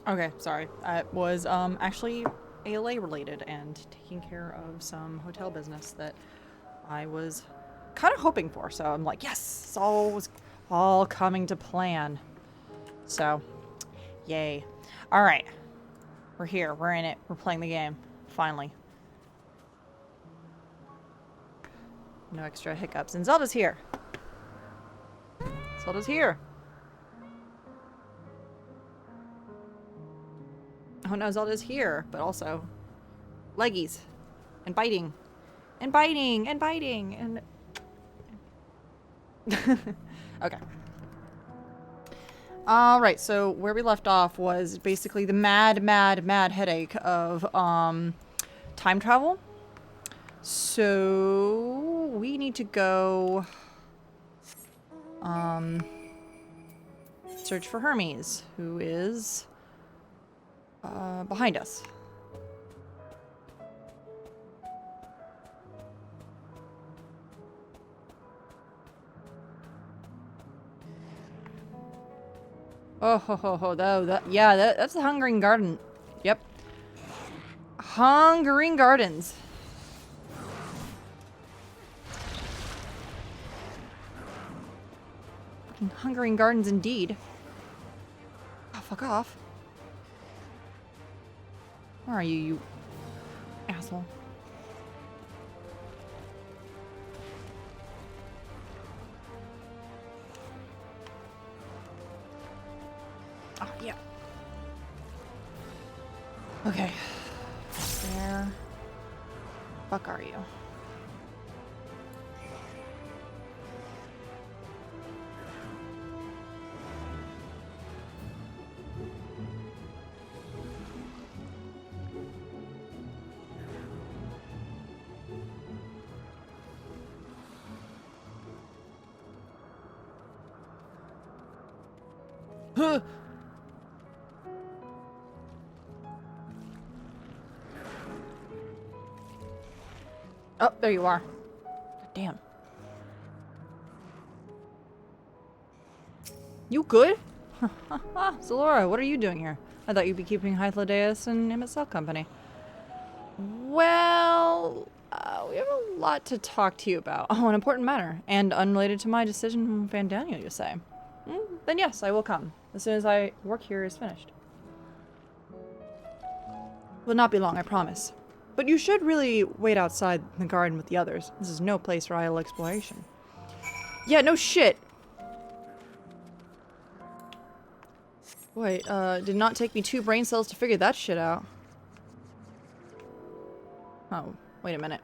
Okay, sorry. I was actually ALA related and taking care of some hotel business that I was kind of hoping for. So I'm like, yes, it's all was all coming to plan. So, yay. All right, we're here. We're in it. We're playing the game. Finally, no extra hiccups. And Zelda's here. Zelda's here. Oh no, Zelda's here, but also leggies and biting and biting and biting and. Okay. Alright, so where we left off was basically the mad headache of time travel. So we need to go search for Hermes, who is behind us. Oh ho ho ho, that's the Hungering Garden. Yep. Hungering Gardens. Hungering Gardens indeed. Oh, fuck off. Where are you, you asshole? Oh, yeah. Okay. Where fuck are you? Huh. Oh, there you are. God damn. You good? Zalora, what are you doing here? I thought you'd be keeping Hythlodaeus and MSL company. Well, we have a lot to talk to you about. Oh, an important matter. And unrelated to my decision from Van Daniel, you say? Then yes, I will come. As soon as my work here is finished. Will not be long, I promise. But you should really wait outside the garden with the others. This is no place for idle exploration. Yeah, no shit. Wait, did not take me 2 brain cells to figure that shit out. Oh, wait a minute.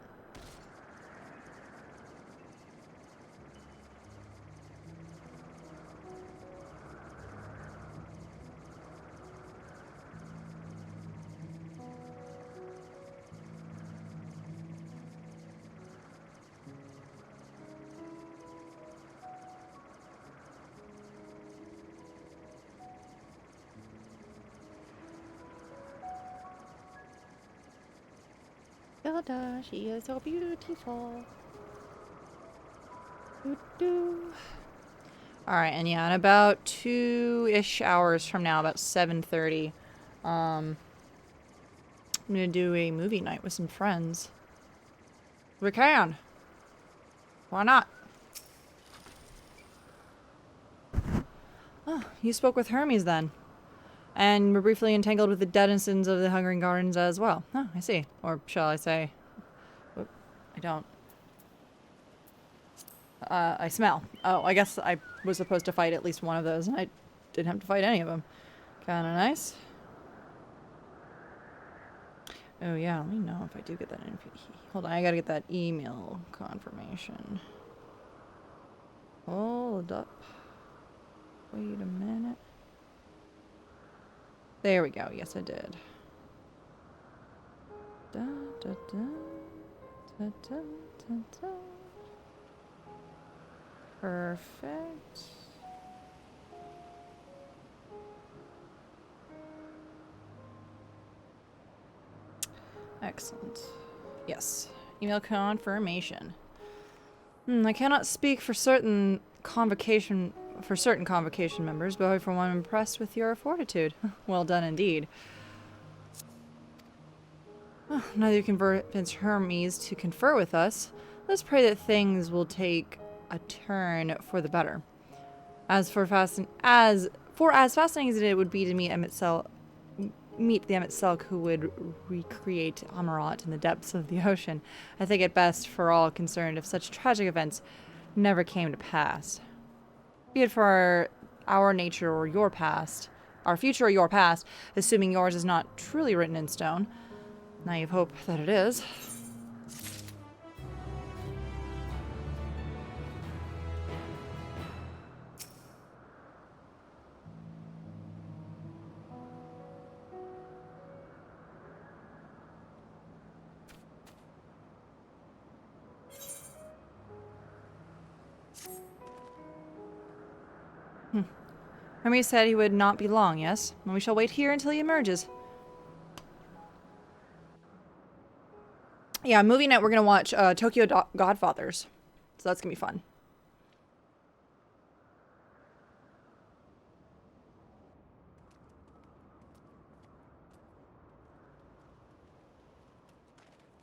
Zelda, she is so beautiful. Alright, and yeah, in about 2-ish hours from now, about 7:30, I'm gonna do a movie night with some friends. We can. Why not? Oh, you spoke with Hermes then. And were briefly entangled with the denizens of the Hungering Gardens as well. Oh, I see. Or shall I say... I don't. I smell. Oh, I guess I was supposed to fight at least one of those, and I didn't have to fight any of them. Kinda nice. Oh yeah, let me know if I do get that info. Hold on, I gotta get that email confirmation. Hold up. Wait a minute. There we go. Yes, I did. Da, da, da, da, da, da, da. Perfect. Excellent. Yes. Email confirmation. I cannot speak for certain convocation for certain convocation members, but I, for one, am impressed with your fortitude. Well done indeed. Now that you convince Hermes to confer with us, let's pray that things will take a turn for the better. As fascinating as it would be to meet the Emmett Selk who would recreate Amarat in the depths of the ocean, I think it best for all concerned if such tragic events never came to pass. Be it for our nature or your past, our future or your past, assuming yours is not truly written in stone. Naive hope that it is. Hermes said he would not be long, yes? And we shall wait here until he emerges. Yeah, movie night, we're going to watch Tokyo Godfathers. So that's going to be fun.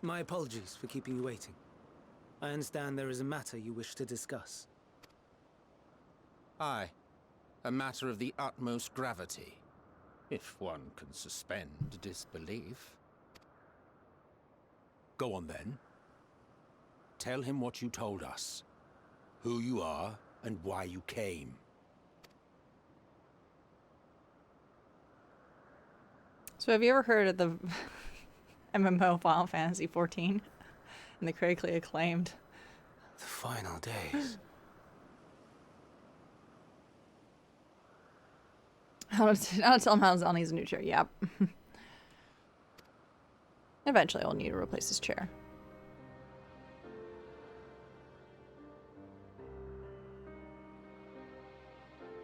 My apologies for keeping you waiting. I understand there is a matter you wish to discuss. Aye. A matter of the utmost gravity, if one can suspend disbelief. Go on then. Tell him what you told us. Who you are, and why you came. So have you ever heard of the MMO Final Fantasy XIV? And the critically acclaimed? The final days. I'll tell him how Zal needs a new chair. Yep. Eventually I'll need to replace his chair.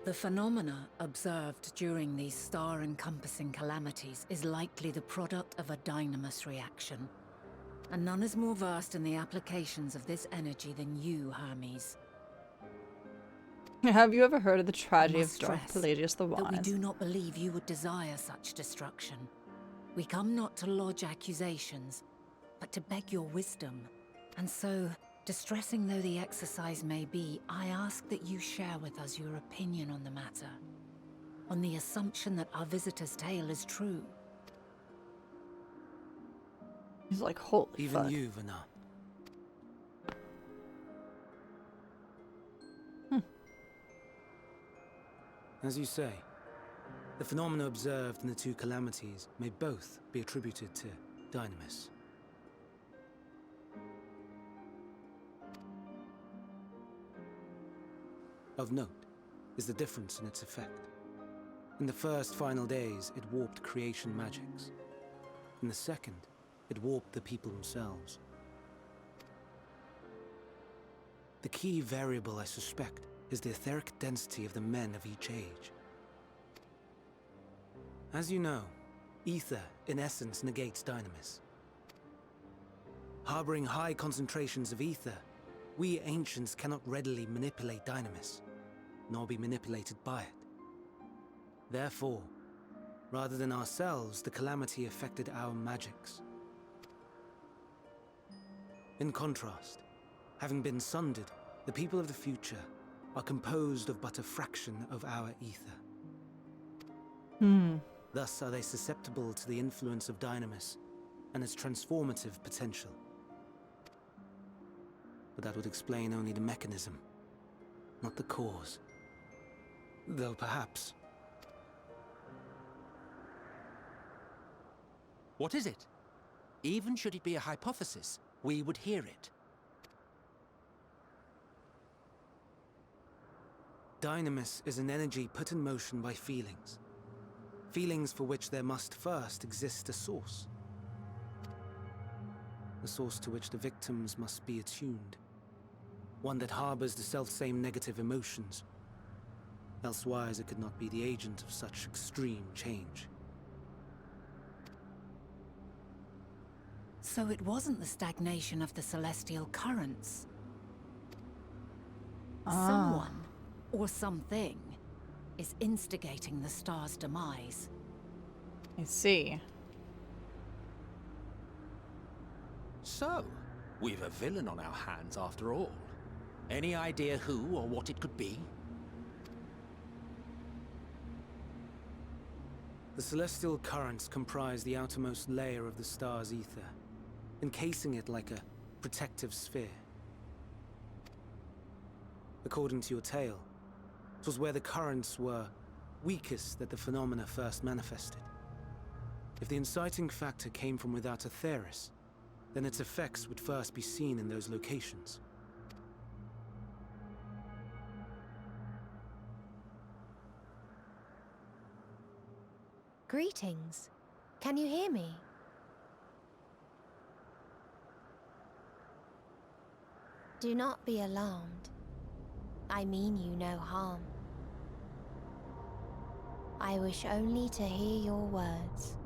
The phenomena observed during these star-encompassing calamities is likely the product of a dynamis reaction. And none is more versed in the applications of this energy than you, Hermes. Have you ever heard of the tragedy of Dark Stress Pelagius the Wise? that we do not believe you would desire such destruction. We come not to lodge accusations, but to beg your wisdom. And so, distressing though the exercise may be, I ask that you share with us your opinion on the matter, on the assumption that our visitor's tale is true. He's like, holy Even fuck. you, Vana. As you say, the phenomena observed in the two calamities may both be attributed to dynamis. Of note is the difference in its effect. In the first final days, it warped creation magics. In the second, it warped the people themselves. The key variable, I suspect, is the etheric density of the men of each age. As you know, ether, in essence, negates dynamis. Harboring high concentrations of ether, we ancients cannot readily manipulate dynamis, nor be manipulated by it. Therefore, rather than ourselves, the calamity affected our magics. In contrast, having been sundered, the people of the future are composed of but a fraction of our ether. Thus are they susceptible to the influence of dynamis and its transformative potential. But that would explain only the mechanism, not the cause. Though perhaps... What is it? Even should it be a hypothesis, we would hear it. Dynamis is an energy put in motion by feelings. Feelings for which there must first exist a source. A source to which the victims must be attuned. One that harbors the selfsame negative emotions. Elsewise it could not be the agent of such extreme change. So it wasn't the stagnation of the celestial currents. Someone or something is instigating the star's demise. I see. So, we've a villain on our hands after all. Any idea who or what it could be? The celestial currents comprise the outermost layer of the star's ether, encasing it like a protective sphere. According to your tale, it was where the currents were weakest that the phenomena first manifested. If the inciting factor came from without Aetheris, then its effects would first be seen in those locations. Greetings. Can you hear me? Do not be alarmed. I mean you no harm. I wish only to hear your words,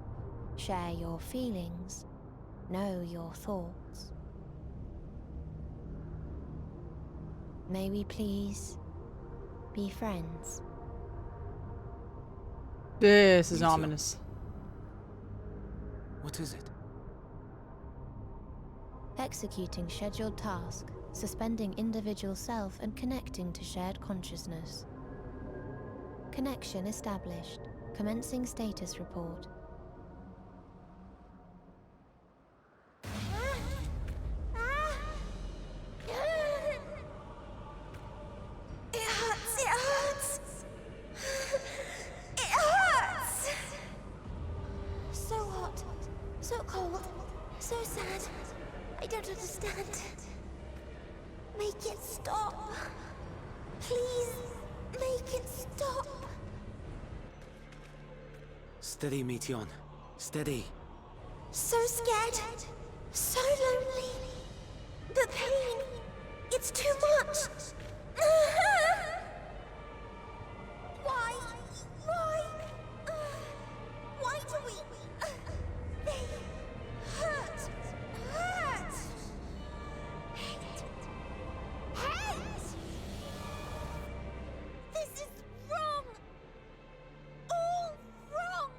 share your feelings, know your thoughts. May we please be friends? This is Me too. ominous. What is it? Executing scheduled task, suspending individual self and connecting to shared consciousness. Connection established. Commencing status report. It hurts, it hurts! It hurts! So hot, so cold, so sad. I don't understand. Make it stop. Please, make it stop. Steady, Meteon. Steady. So scared, so lonely. The pain, it's too much. Why? Why do we? They hurt. Hate. This is wrong. All wrong.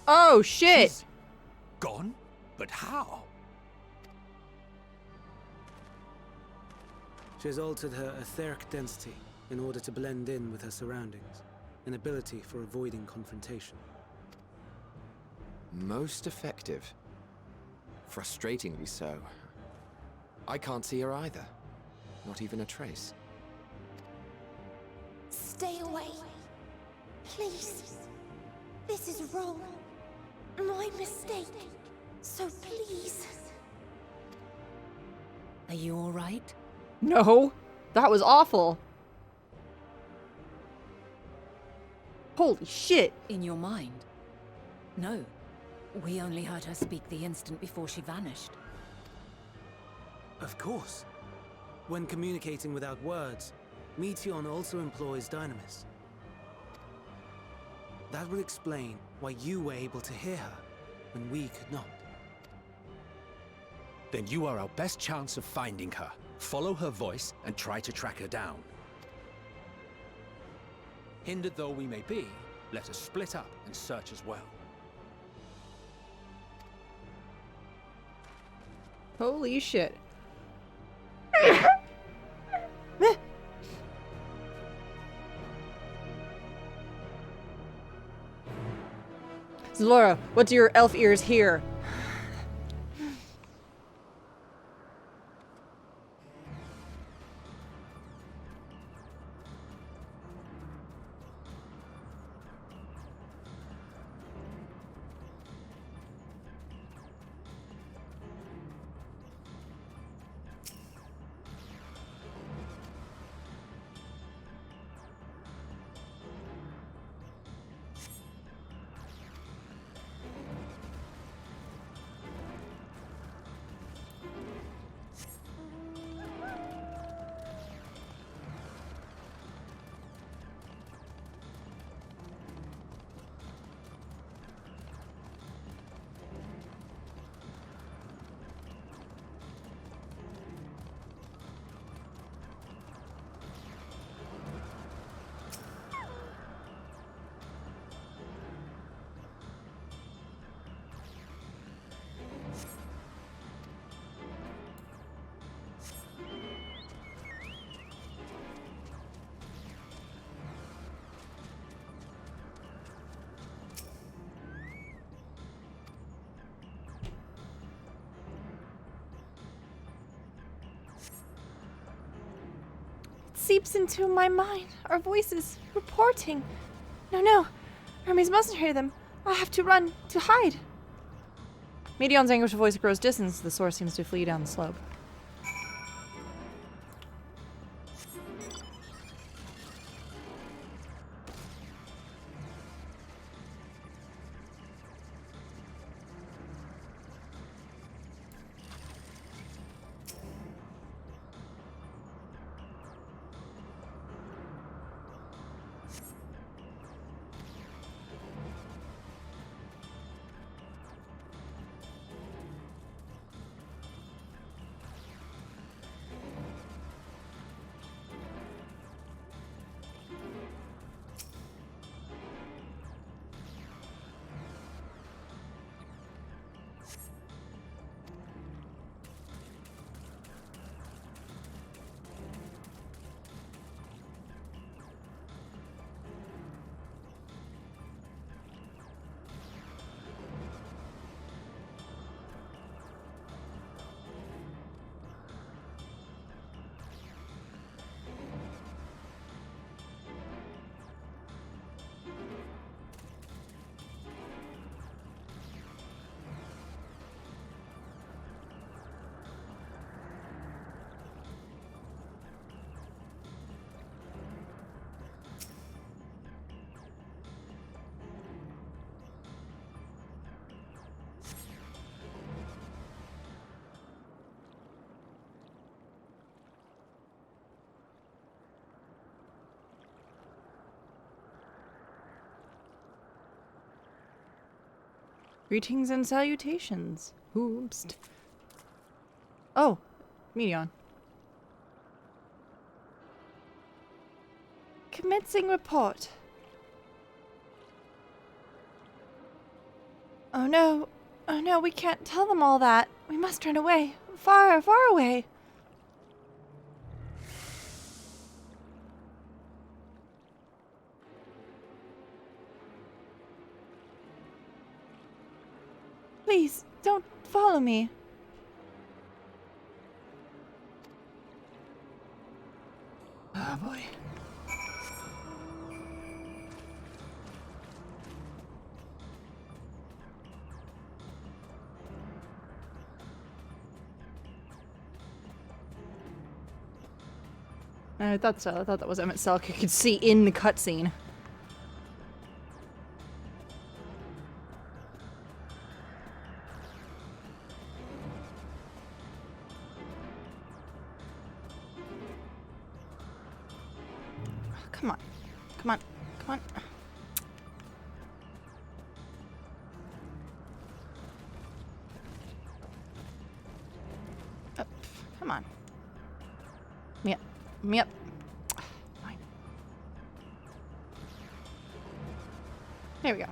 Oh shit! She's gone? But how? She has altered her etheric density in order to blend in with her surroundings, an ability for avoiding confrontation. Most effective. Frustratingly so. I can't see her either. Not even a trace. Stay away. Please. This is wrong. My mistake. So please. Are you all right? No, that was awful. Holy shit! In your mind? No. We only heard her speak the instant before she vanished. Of course. When communicating without words, Meteon also employs Dynamis. That would explain why you were able to hear her, when we could not. Then you are our best chance of finding her. Follow her voice and try to track her down. Hindered though we may be, let us split up and search as well. Holy shit. Zalora, what do your elf ears hear? seeps into my mind. Our voices reporting. No. Hermes mustn't hear them. I have to run, to hide. Medion's anguished voice grows distant as the source seems to flee down the slope. Greetings and salutations. Oops. Oh, Medion. Commencing report. Oh no, we can't tell them all that. We must run away. Far, far away. Please, don't follow me. Oh boy. I thought so. I thought that was Emmett Selk. You could see in the cutscene. Come on. Come on. Come on. Come on. Yep. Yep. Fine. There we go.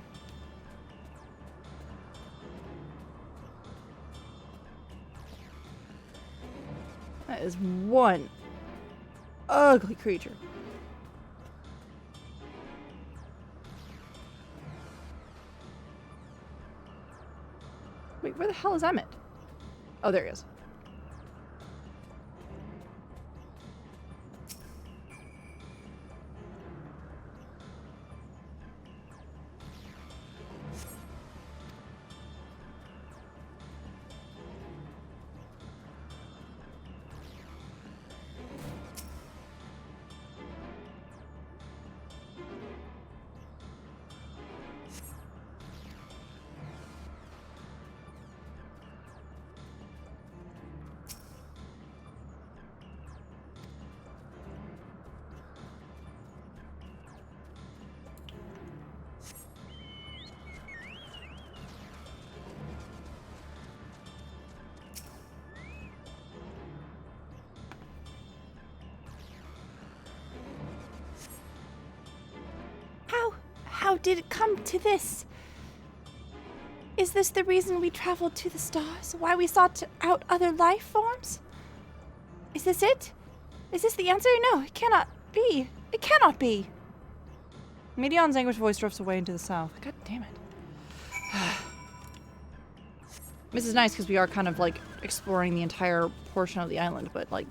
That is one ugly creature. Wait, where the hell is Emmett? Oh, there he is. How did it come to this? Is this the reason we traveled to the stars? Why we sought out other life forms? Is this it? Is this the answer? No, it cannot be. It cannot be. Medion's anguished voice drifts away into the south. God damn it. This is nice because we are kind of like exploring the entire portion of the island, but like...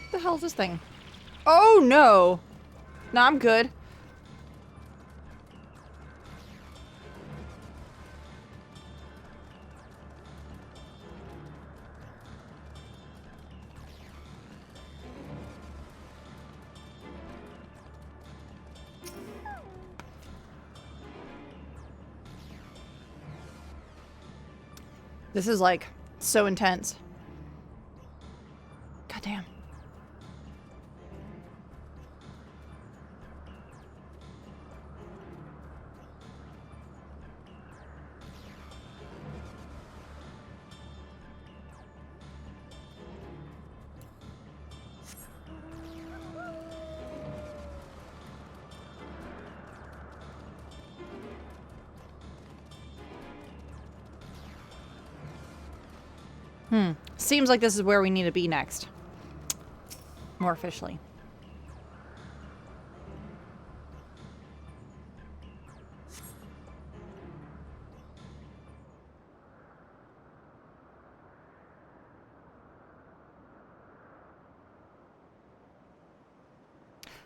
What the hell is this thing? Oh no! No, I'm good. This is like so intense. God damn. Seems like this is where we need to be next. More officially.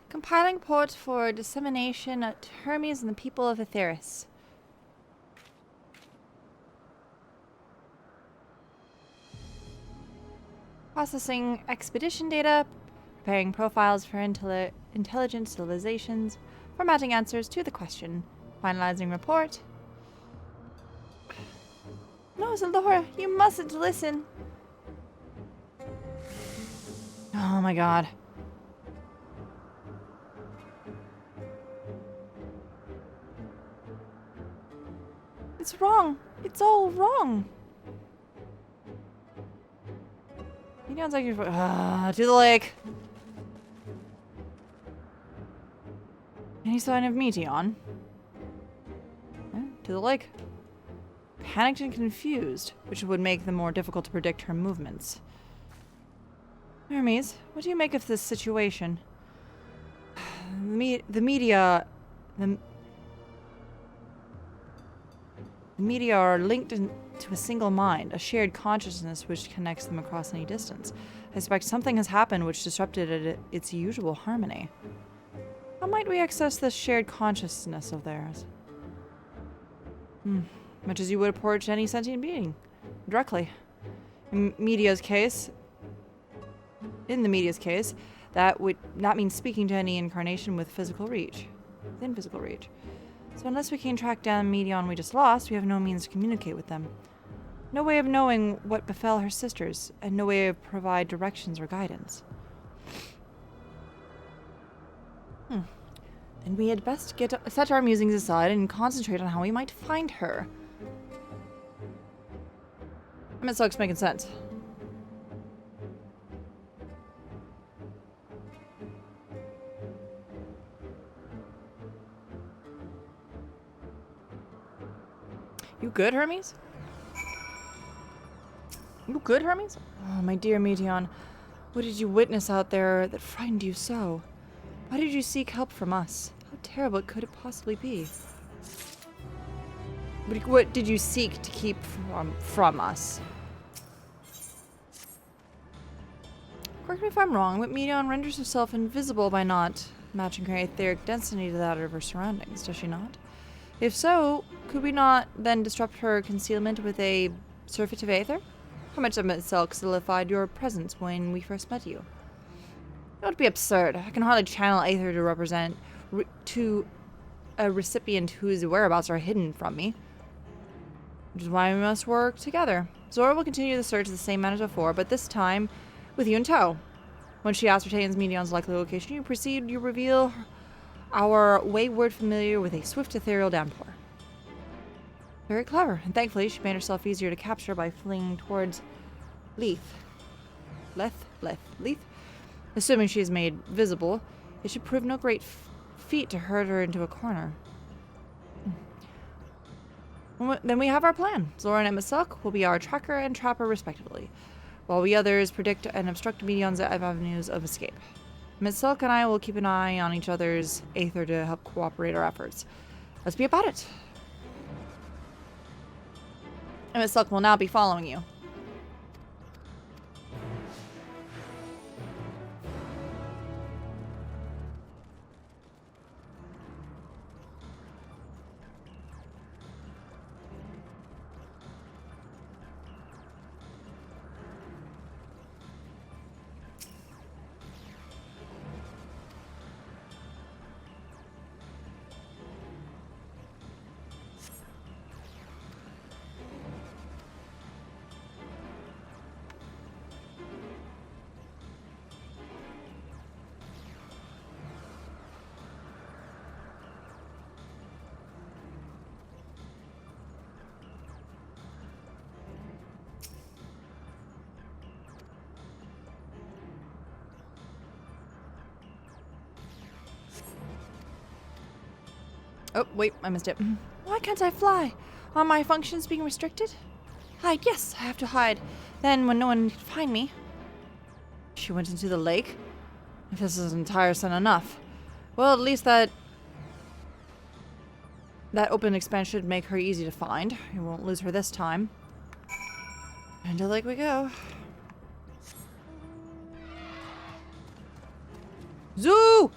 Compiling report for dissemination to Hermes and the people of Aetheris. Processing expedition data, preparing profiles for intelligent civilizations, formatting answers to the question, finalizing report. No, Zalora, you mustn't listen. Oh my god. It's wrong. It's all wrong. He sounds like you're to the lake. Any sign of Meteon? To the lake. Panicked and confused, which would make them more difficult to predict her movements. Hermes, what do you make of this situation? The media are linked to a single mind, a shared consciousness which connects them across any distance. I suspect something has happened which disrupted its usual harmony. How might we access this shared consciousness of theirs? Much as you would approach any sentient being, directly. In the media's case, that would not mean speaking to any incarnation within physical reach. So unless we can track down Meteon we just lost, we have no means to communicate with them. No way of knowing what befell her sisters, and no way to provide directions or guidance. Then we had best set our musings aside and concentrate on how we might find her. I mean, it's making sense. You good, Hermes? You good, Hermes? Oh, my dear Meteon. What did you witness out there that frightened you so? Why did you seek help from us? How terrible could it possibly be? What did you seek to keep from us? Correct me if I'm wrong, but Meteon renders herself invisible by not matching her etheric density to that of her surroundings, does she not? If so, could we not then disrupt her concealment with a surfeit of aether? How much of itself solidified your presence when we first met you? That would be absurd. I can hardly channel aether to represent to a recipient whose whereabouts are hidden from me. Which is why we must work together. Zora will continue the search the same manner as before, but this time with you in tow. When she ascertains Meteon's likely location, you reveal our wayward familiar with a swift ethereal downpour. Very clever, and thankfully she made herself easier to capture by fleeing towards Leith. Assuming she is made visible, it should prove no great feat to herd her into a corner. Then we have our plan. Zora and Emisuk will be our tracker and trapper respectively, while we others predict and obstruct Meteon's avenues of escape. Emisuk and I will keep an eye on each other's aether to help cooperate our efforts. Let's be about it. Emisuk will now be following you. Oh, wait, I missed it. Why can't I fly? Are my functions being restricted? Hide, yes, I have to hide. Then when no one can find me. She went into the lake? If this isn't tiresome enough. Well, at least that open expanse should make her easy to find. We won't lose her this time. Into the lake we go. Zoo!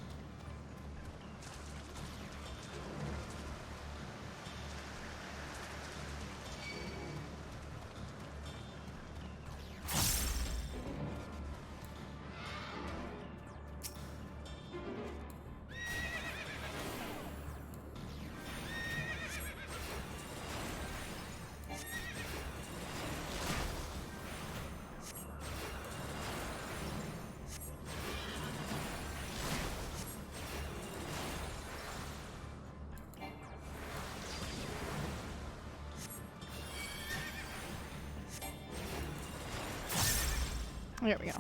There we go.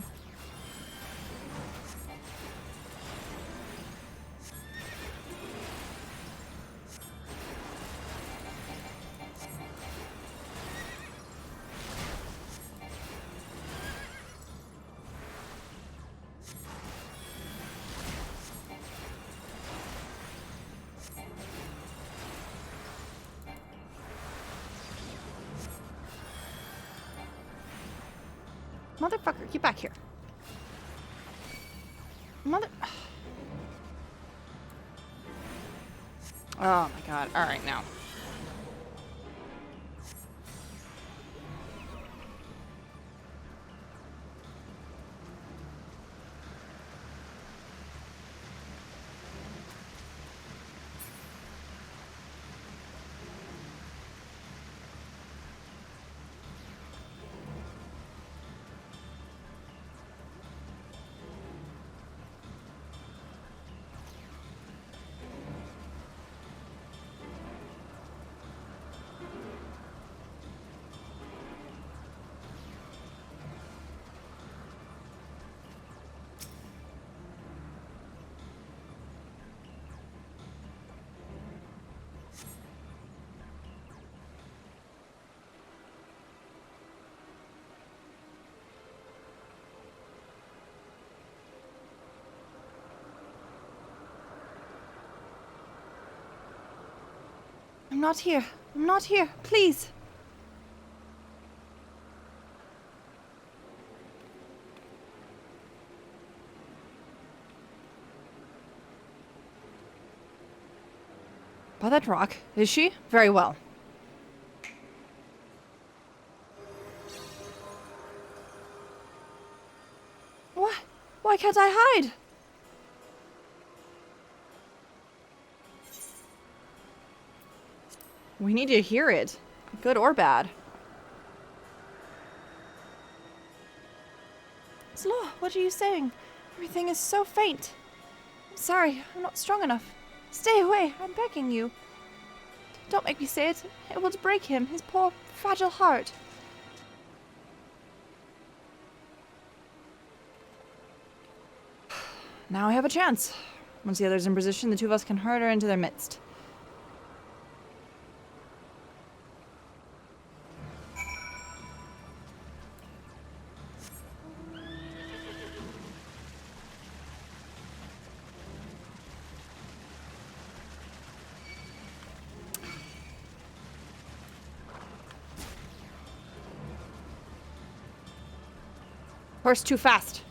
Motherfucker, get back here. Mother... Oh my god. Alright, now. I'm not here. I'm not here. Please. By that rock, is she? Very well. What? Why can't I hide? We need to hear it. Good or bad. Slow, what are you saying? Everything is so faint. I'm sorry, I'm not strong enough. Stay away, I'm begging you. Don't make me say it. It will break him, his poor, fragile heart. Now I have a chance. Once the other's in position, the two of us can herd her into their midst. Horse too fast.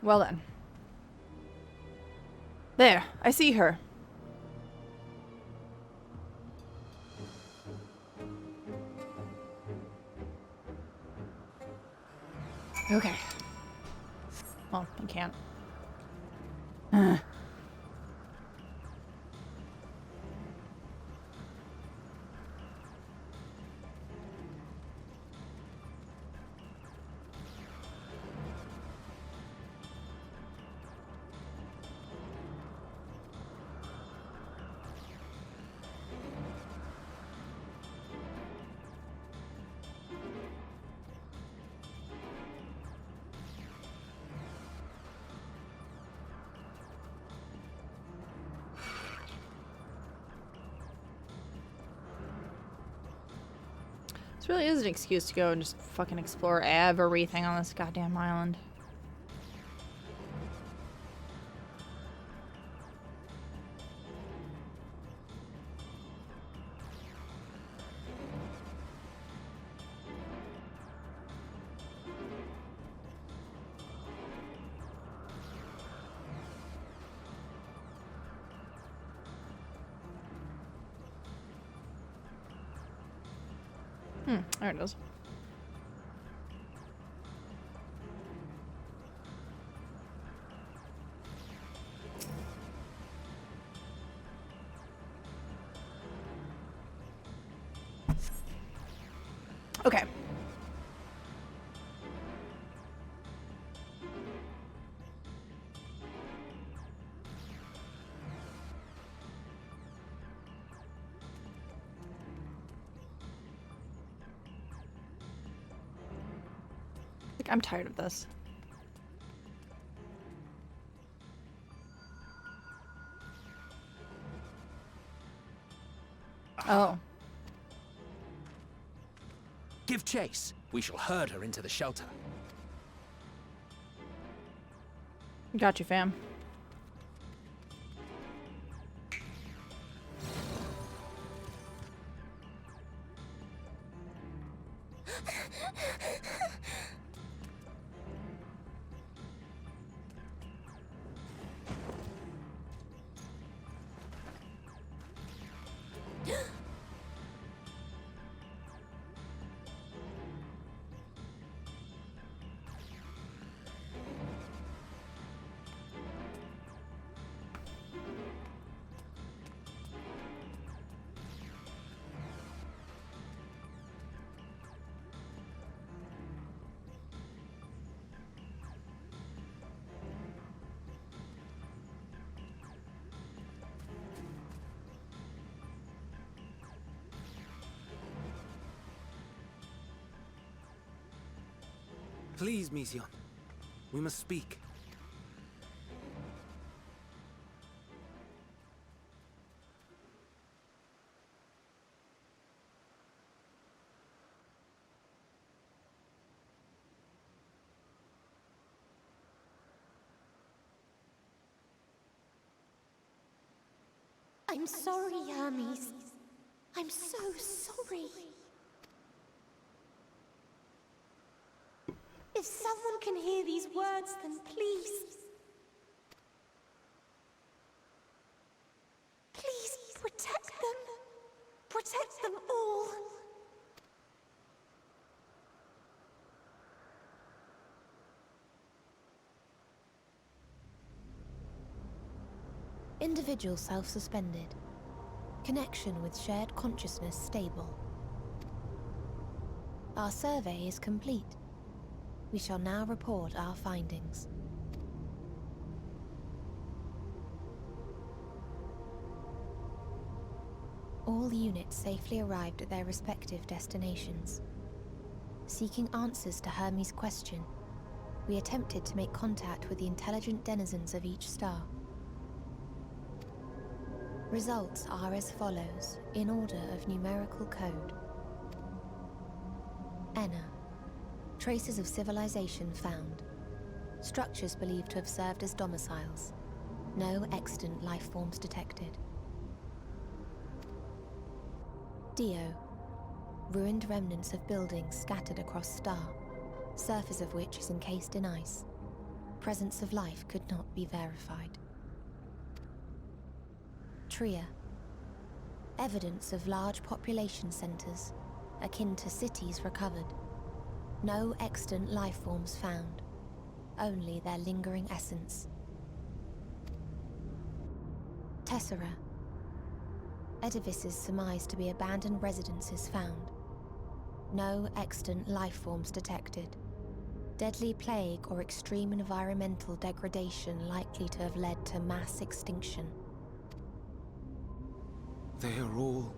Well then. There, I see her. Okay. Well, I can't. This really is an excuse to go and just fucking explore everything on this goddamn island. There it is. Okay. I'm tired of this. Oh. Give chase. We shall herd her into the shelter. Got you, fam. Please, Mission. We must speak. I'm sorry, Hermes. I'm so sorry. If someone can hear these words, then please... Please protect them. Protect them all. Individual self-suspended. Connection with shared consciousness stable. Our survey is complete. We shall now report our findings. All units safely arrived at their respective destinations. Seeking answers to Hermes' question, we attempted to make contact with the intelligent denizens of each star. Results are as follows, in order of numerical code. Enna. Traces of civilization found. Structures believed to have served as domiciles. No extant life forms detected. Dio. Ruined remnants of buildings scattered across star, surface of which is encased in ice. presence of life could not be verified. Tria. Evidence of large population centers, akin to cities, recovered. No extant life forms found, only their lingering essence. Tessera. Edifices surmised to be abandoned residences found. No extant life forms detected. Deadly plague or extreme environmental degradation likely to have led to mass extinction. They are all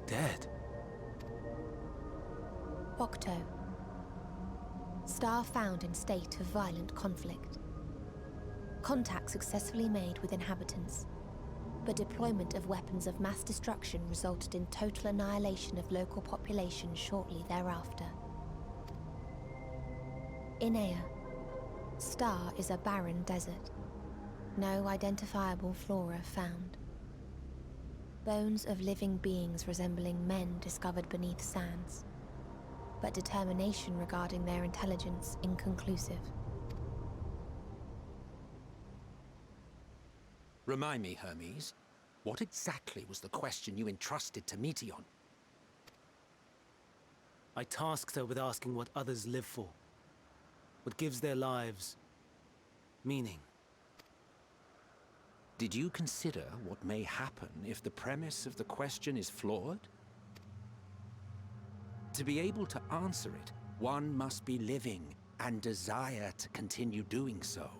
dead. Octo. Star found in state of violent conflict. Contact successfully made with inhabitants, but deployment of weapons of mass destruction resulted in total annihilation of local population shortly thereafter. Inea. Star is a barren desert. No identifiable flora found. Bones of living beings resembling men discovered beneath sands, but determination regarding their intelligence inconclusive. Remind me, Hermes, what exactly was the question you entrusted to Meteion? I tasked her with asking what others live for. What gives their lives meaning. Did you consider what may happen if the premise of the question is flawed? To be able to answer it, one must be living and desire to continue doing so.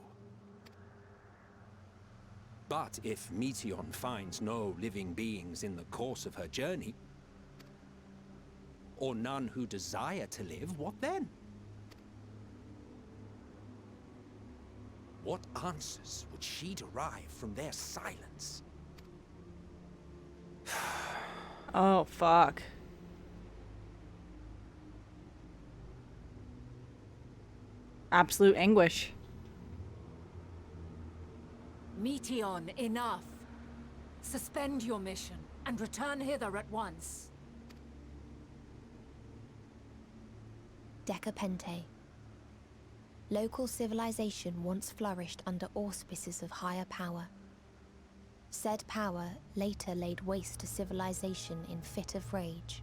But if Meteion finds no living beings in the course of her journey, or none who desire to live, what then? What answers would she derive from their silence? Oh, fuck. Absolute anguish. Meteion, enough! Suspend your mission and return hither at once. Decapente. Local civilization once flourished under auspices of higher power. Said power later laid waste to civilization in fit of rage.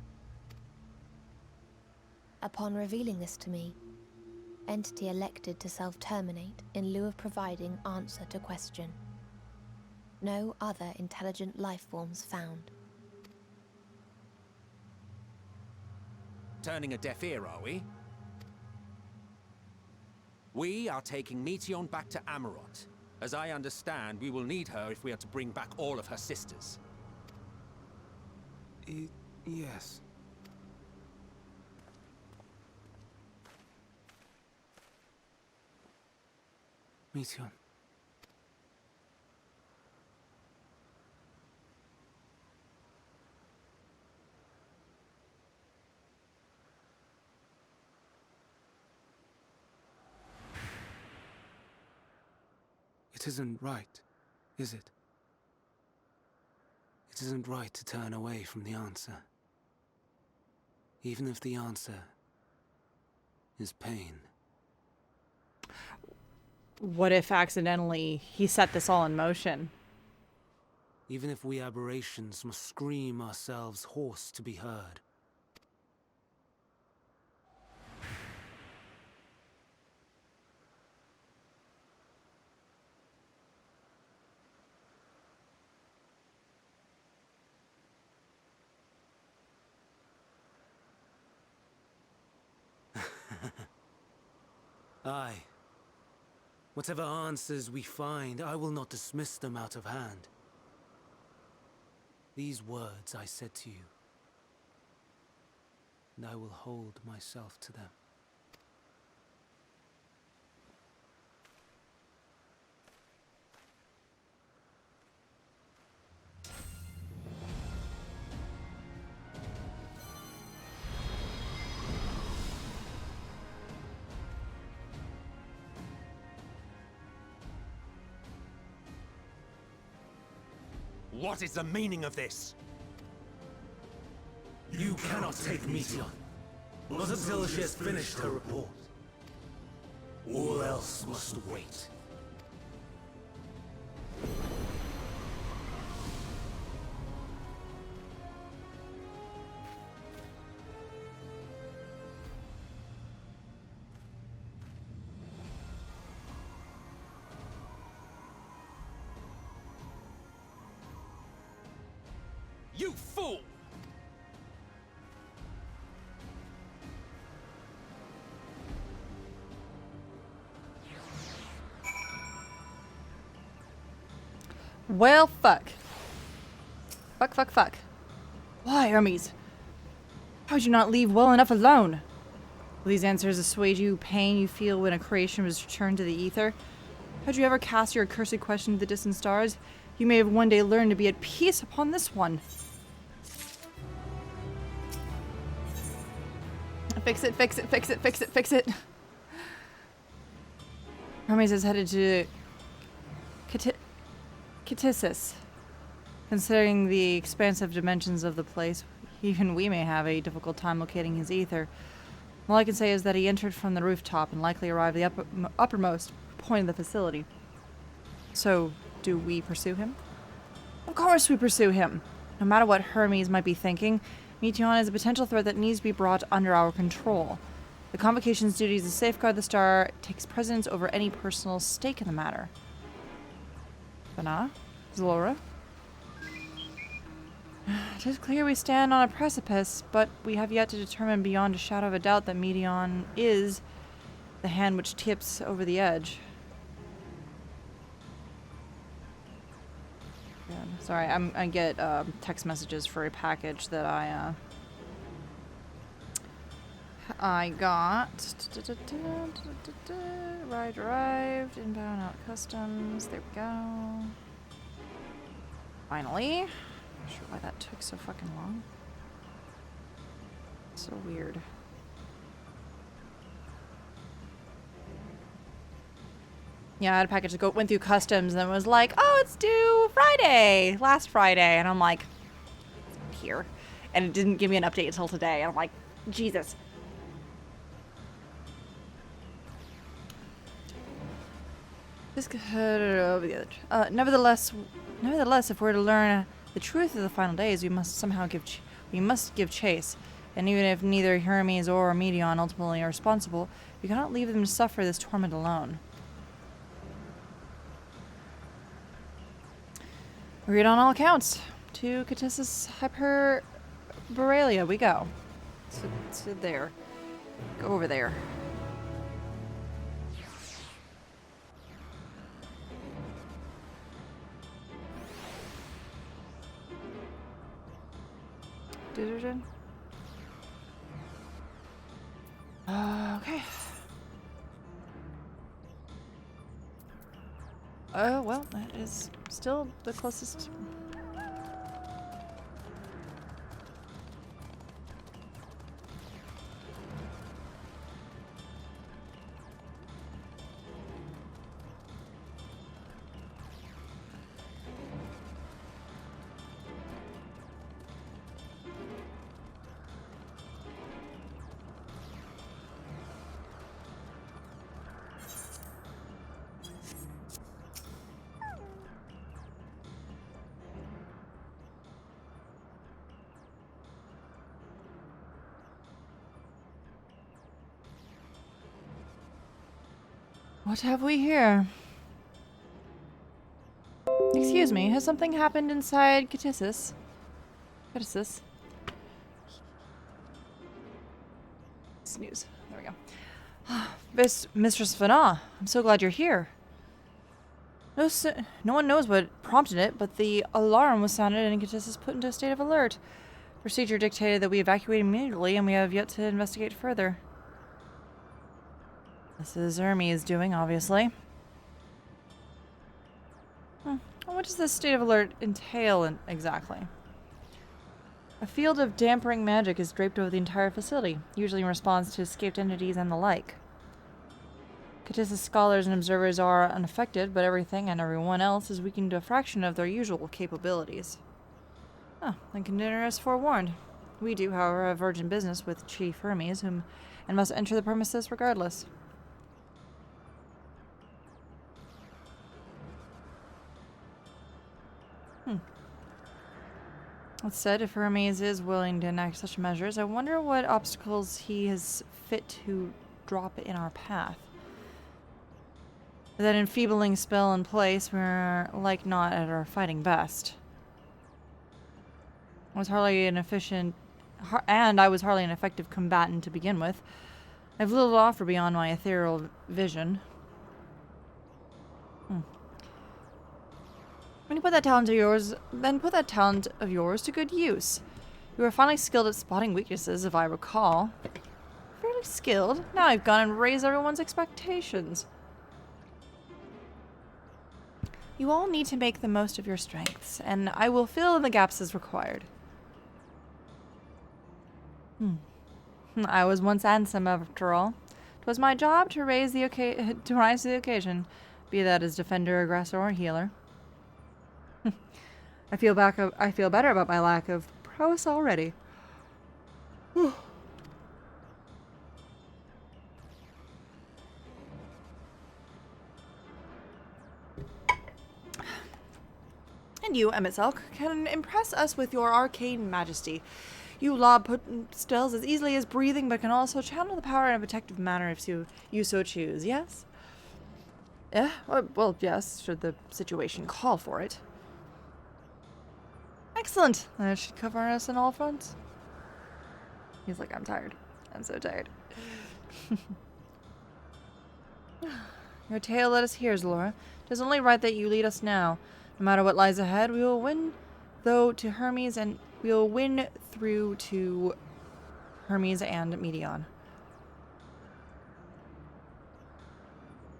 Upon revealing this to me, entity elected to self-terminate in lieu of providing answer to question. No other intelligent life forms found. Turning a deaf ear, are we? We are taking Meteion back to Amarot. As I understand, we will need her if we are to bring back all of her sisters. Yes. Meteion. It isn't right, is it? It isn't right to turn away from the answer. Even if the answer is pain. What if accidentally he set this all in motion? Even if we aberrations must scream ourselves hoarse to be heard. Aye. Whatever answers we find, I will not dismiss them out of hand. These words I said to you, and I will hold myself to them. What is the meaning of this? You cannot take Meteion, not until she has finished her report. All else must wait. You fool! Well, fuck. Fuck. Why, Hermes? How'd you not leave well enough alone? Will these answers assuage you pain you feel when a creation was returned to the ether? Had you ever cast your accursed question to the distant stars? You may have one day learned to be at peace upon this one. Fix it. Hermes is headed to Catissus. Considering the expansive dimensions of the place, even we may have a difficult time locating his ether. All I can say is that he entered from the rooftop and likely arrived at the uppermost point of the facility. So, do we pursue him? Of course we pursue him! No matter what Hermes might be thinking, Meteon is a potential threat that needs to be brought under our control. The Convocation's duty to safeguard the star takes precedence over any personal stake in the matter. Bana? Zalora? It is clear we stand on a precipice, but we have yet to determine beyond a shadow of a doubt that Meteon is the hand which tips over the edge. Sorry, I get text messages for a package that I got. Arrived, inbound, out customs. There we go. Finally. Not sure why that took so fucking long. So weird. Yeah, I had a package that went through customs and was like, oh, it's due Friday, last Friday. And I'm like, here. And it didn't give me an update until today. And I'm like, Jesus. This could over the other. Nevertheless, if we're to learn the truth of the final days, we must somehow give chase. And even if neither Hermes or Meteon ultimately are responsible, we cannot leave them to suffer this torment alone. Read on all accounts. To Catissus Hyperborealia we go. So there. Go over there. Okay. Well, that is still the closest. What have we here? Excuse me, has something happened inside Catissus? Snooze. There we go. Mistress Vana, I'm so glad you're here. No one knows what prompted it, but the alarm was sounded and Catissus put into a state of alert. Procedure dictated that we evacuate immediately, and we have yet to investigate further. This is Hermes doing, obviously. What does this state of alert entail exactly? A field of dampering magic is draped over the entire facility, usually in response to escaped entities and the like. Catissus scholars and observers are unaffected, but everything and everyone else is weakened to a fraction of their usual capabilities. Then consider us forewarned. We do, however, have urgent business with Chief Hermes, and must enter the premises regardless. That said, if Hermes is willing to enact such measures, I wonder what obstacles he has fit to drop in our path. With that enfeebling spell in place, we're like not at our fighting best. I was hardly an efficient, and I was hardly an effective combatant to begin with. I've little to offer beyond my ethereal vision. When you put that talent of yours, then put that talent of yours to good use. You are finally skilled at spotting weaknesses, if I recall. Fairly skilled. Now I've gone and raised everyone's expectations. You all need to make the most of your strengths, and I will fill in the gaps as required. I was once handsome, after all. 'Twas my job to rise to the occasion, be that as defender, aggressor, or healer. I feel better about my lack of prowess already. And you, Emetzelk, can impress us with your arcane majesty. You lob spells as easily as breathing, but can also channel the power in a protective manner if you so choose, yes? Yeah? Well, yes, should the situation call for it. Excellent. That should cover us on all fronts. He's like, I'm tired. I'm so tired. Your tale let us hear, Zalora. 'Tis only right that you lead us now. No matter what lies ahead, we will win, though, to Hermes, and we will win through to Hermes and Medion.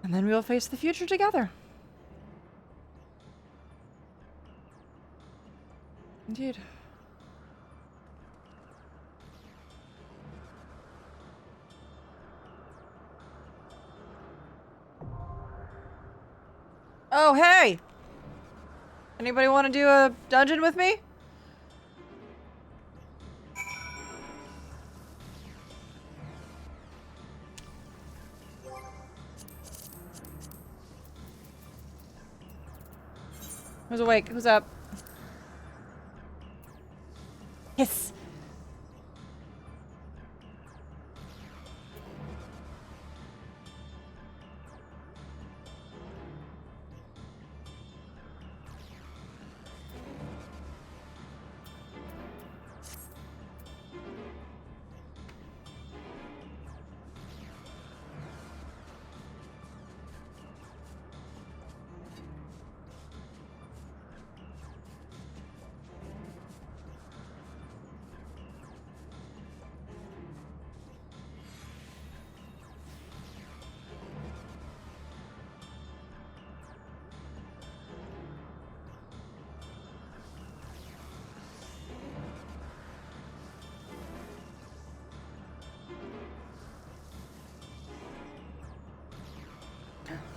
And then we will face the future together. Indeed. Oh, hey! Anybody want to do a dungeon with me? Who's awake? Who's up? Yes.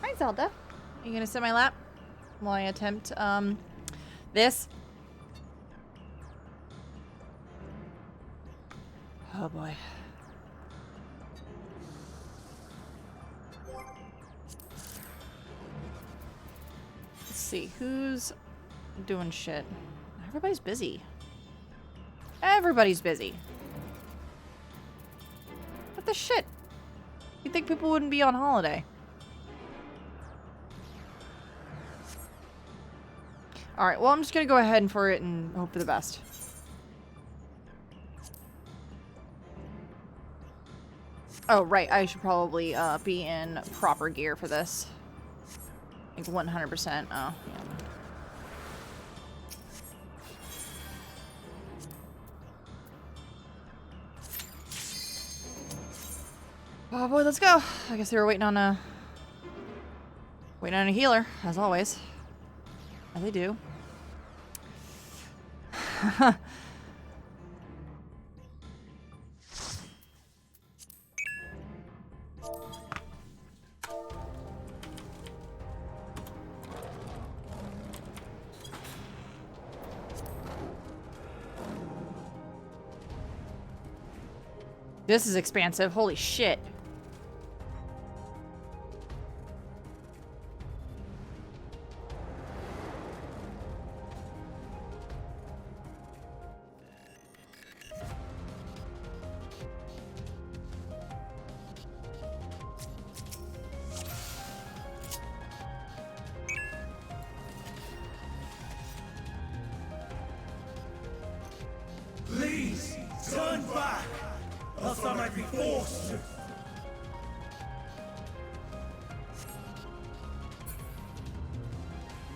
Hi, Zelda. Are you gonna sit in my lap while I attempt, this? Oh boy. Let's see, who's doing shit? Everybody's busy. Everybody's busy. What the shit? You'd think people wouldn't be on holiday. Alright, well, I'm just gonna go ahead for it and hope for the best. Oh, right, I should probably be in proper gear for this. Like 100%. Oh, yeah. Oh boy, let's go. I guess they were waiting on a healer, as always. As they do. This is expansive. Holy shit. else I might be forced to.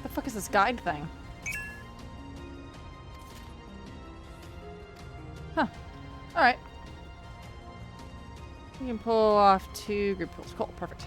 The fuck is this guide thing? Huh. Alright. You can pull off 2 group pulls. Cool, perfect.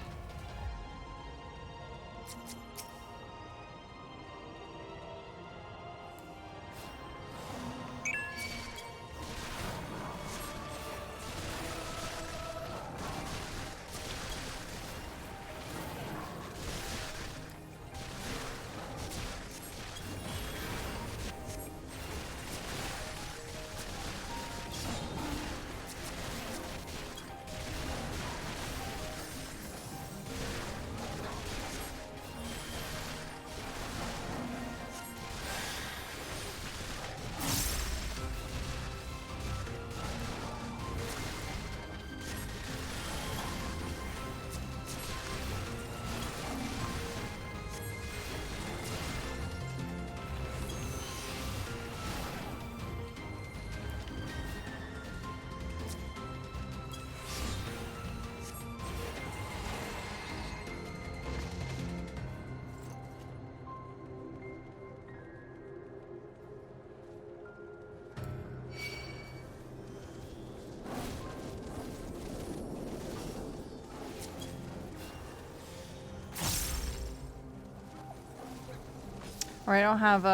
Alright, I don't have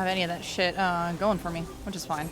any of that shit going for me, which is fine.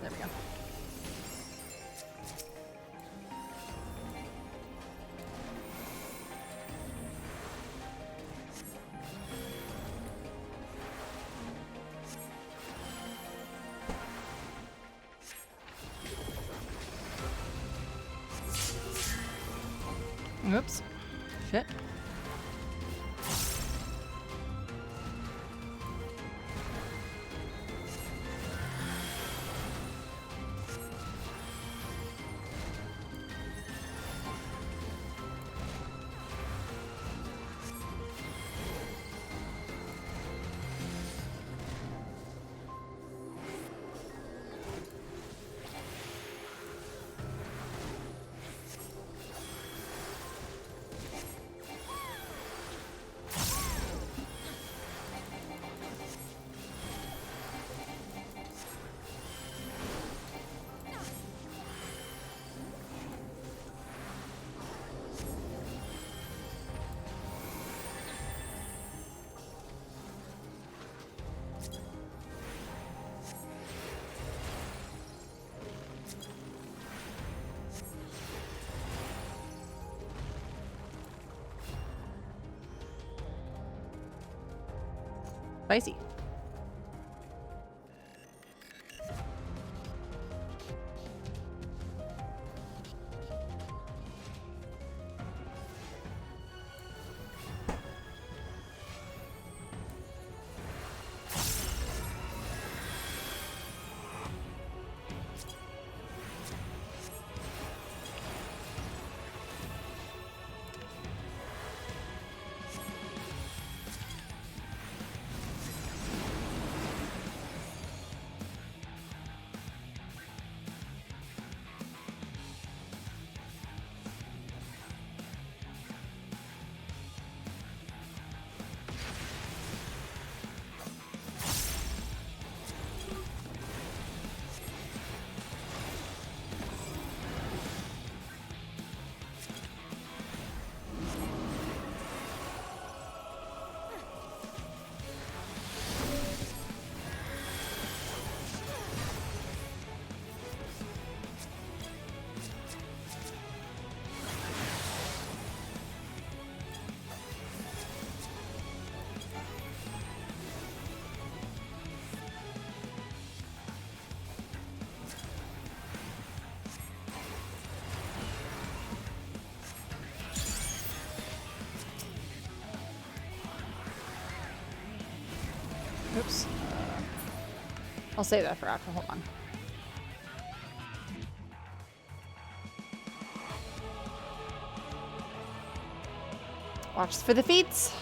There we go. Oops. Shit. Spicy. Oops. I'll save that for after. Hold on. Watch for the feats.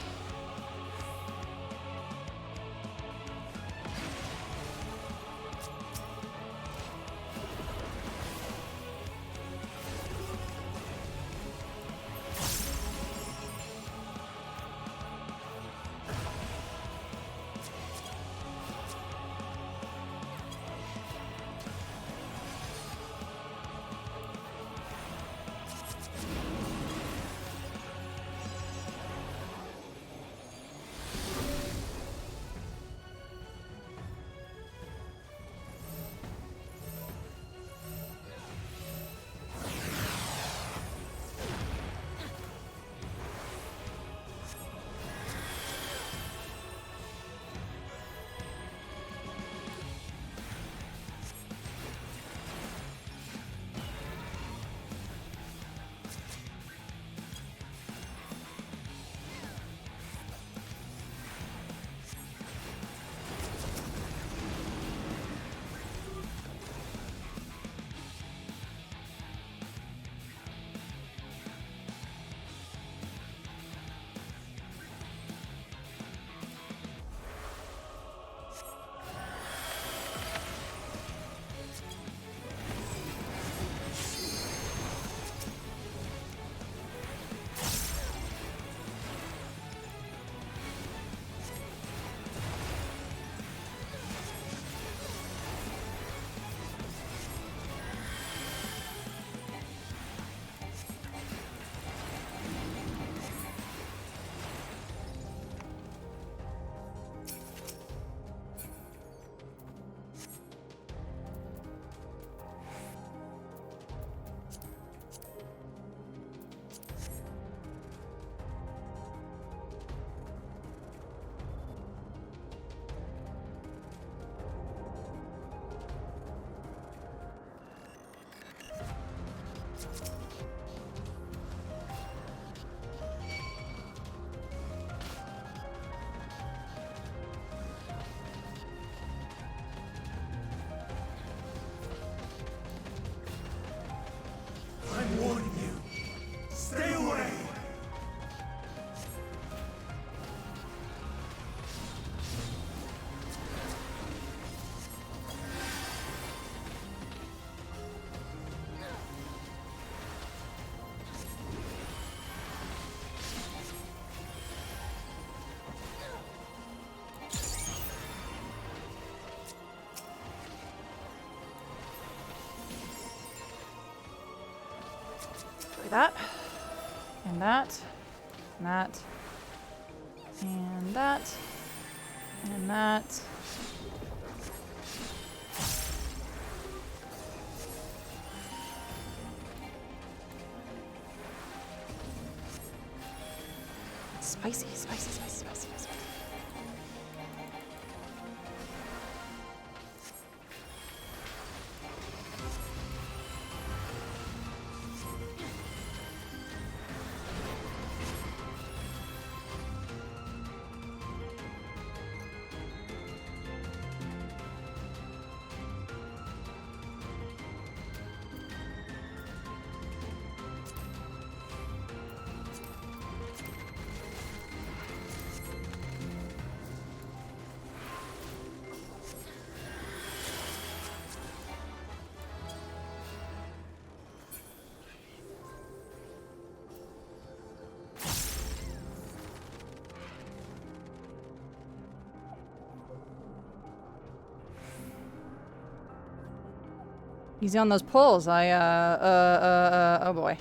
I'm warning you. Stay away! That, and that, and that, and that, and that. Spicy, spicy, spicy, spicy, spicy. Easy on those pulls. Oh boy.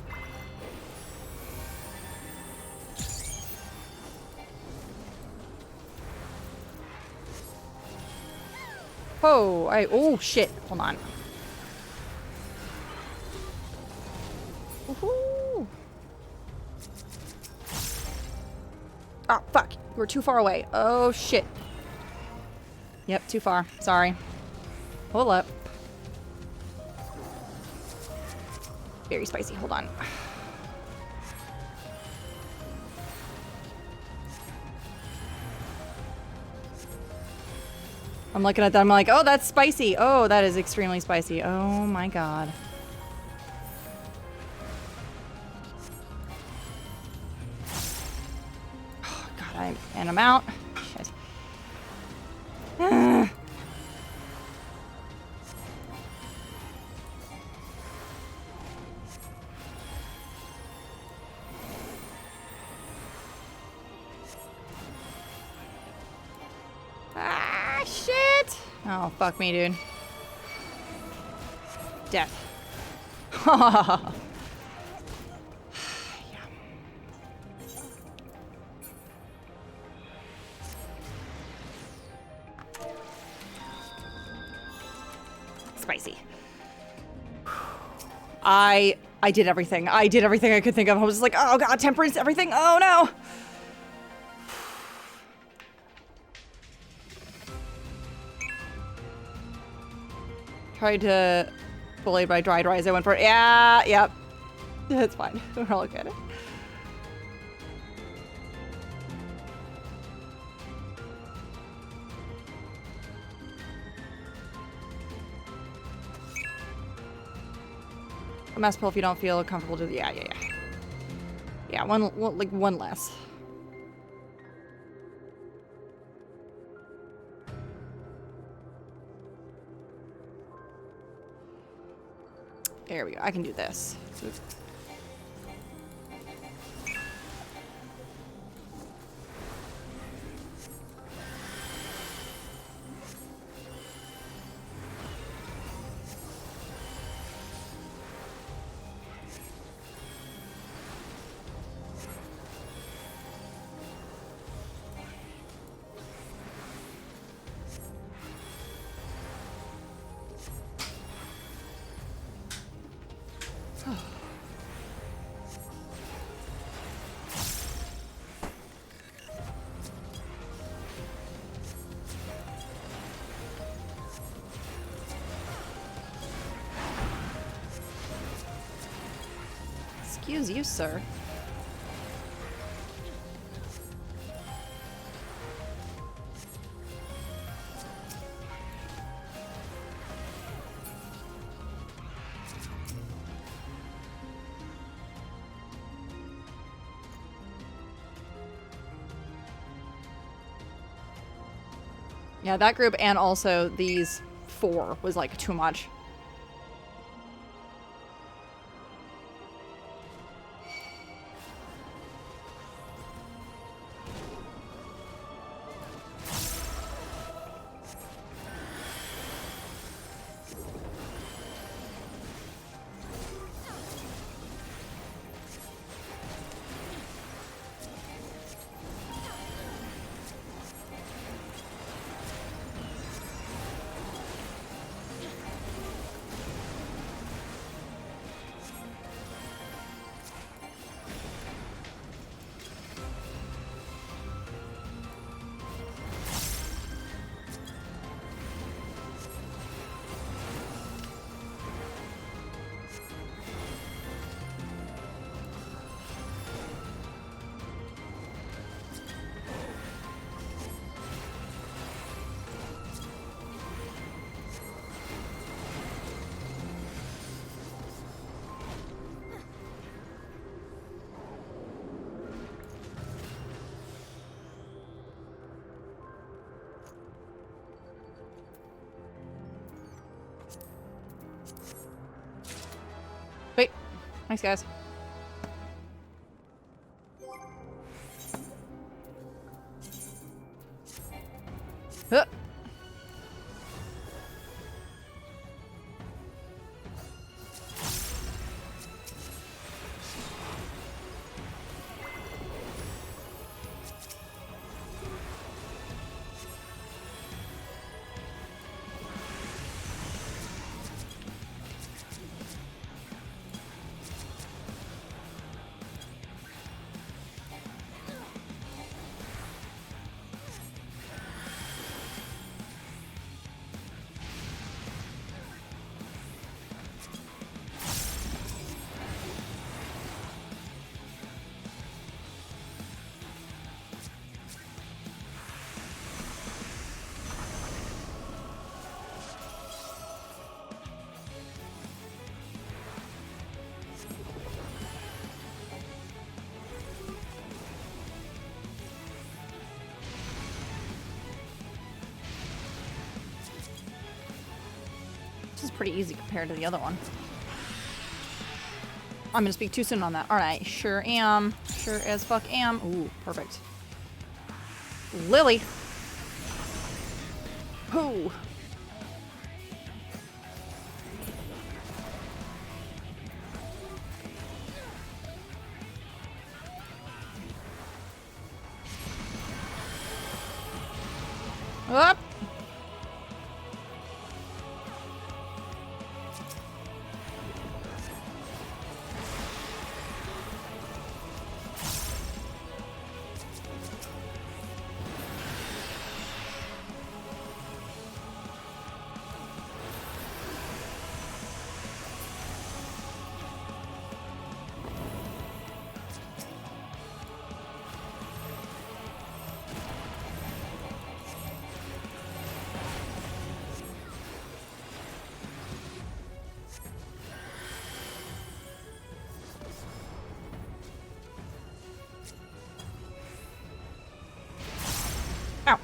Oh shit. Hold on. Woohoo. Oh, fuck. We're too far away. Oh, shit. Yep, too far. Sorry. Hold up. Very spicy. Hold on. I'm looking at that. I'm like, oh, that's spicy. Oh, that is extremely spicy. Oh my god. Oh god, and I'm out. Shit. Ah, shit. Oh, fuck me, dude. Death. Yeah. Spicy. I did everything. I did everything I could think of. I was just like, oh god, temperance, everything. Oh no. Tried to bully by dried rice. I went for it. Yeah, yep. It's fine. We're all good. A mess pill if you don't feel comfortable to. Yeah. Yeah, one less. There we go. I can do this. Excuse you, sir. Yeah, that group and also these 4 was like too much. Wait. Thanks, guys. Huh. This is pretty easy compared to the other one. I'm gonna speak too soon on that, aren't I? Sure am. Sure as fuck am. Ooh, perfect. Lily. Who? Up. Ow.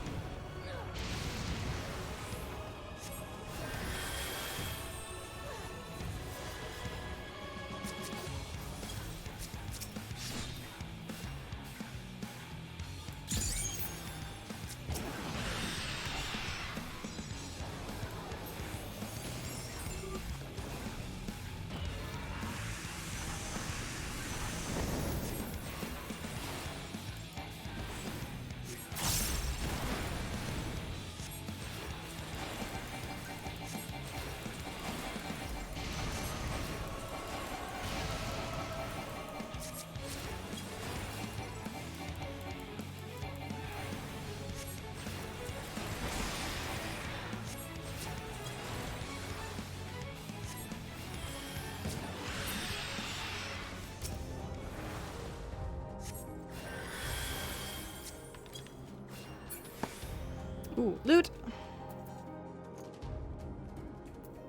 Ooh, loot.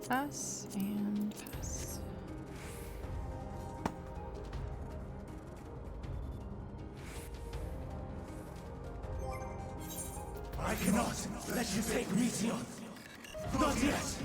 Pass and pass. I cannot let you take Meteor. Not yet.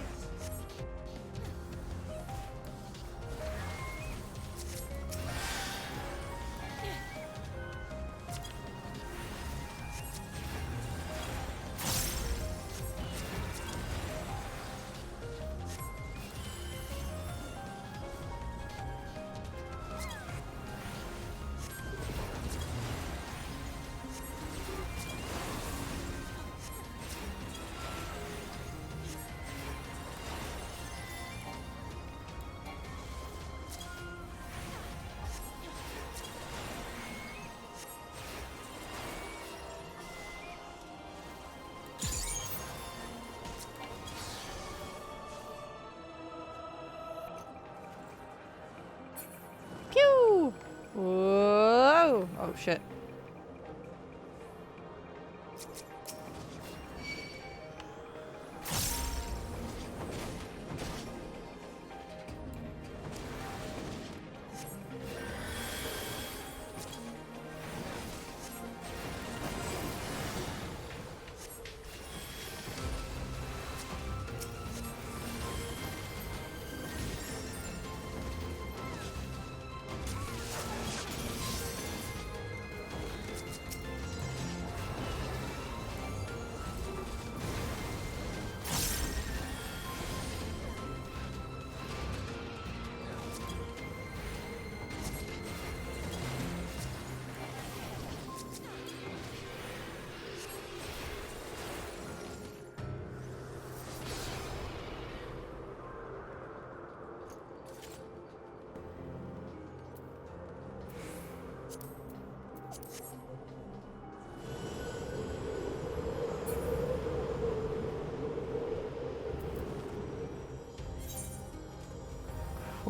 Pew! Whoa! Oh shit.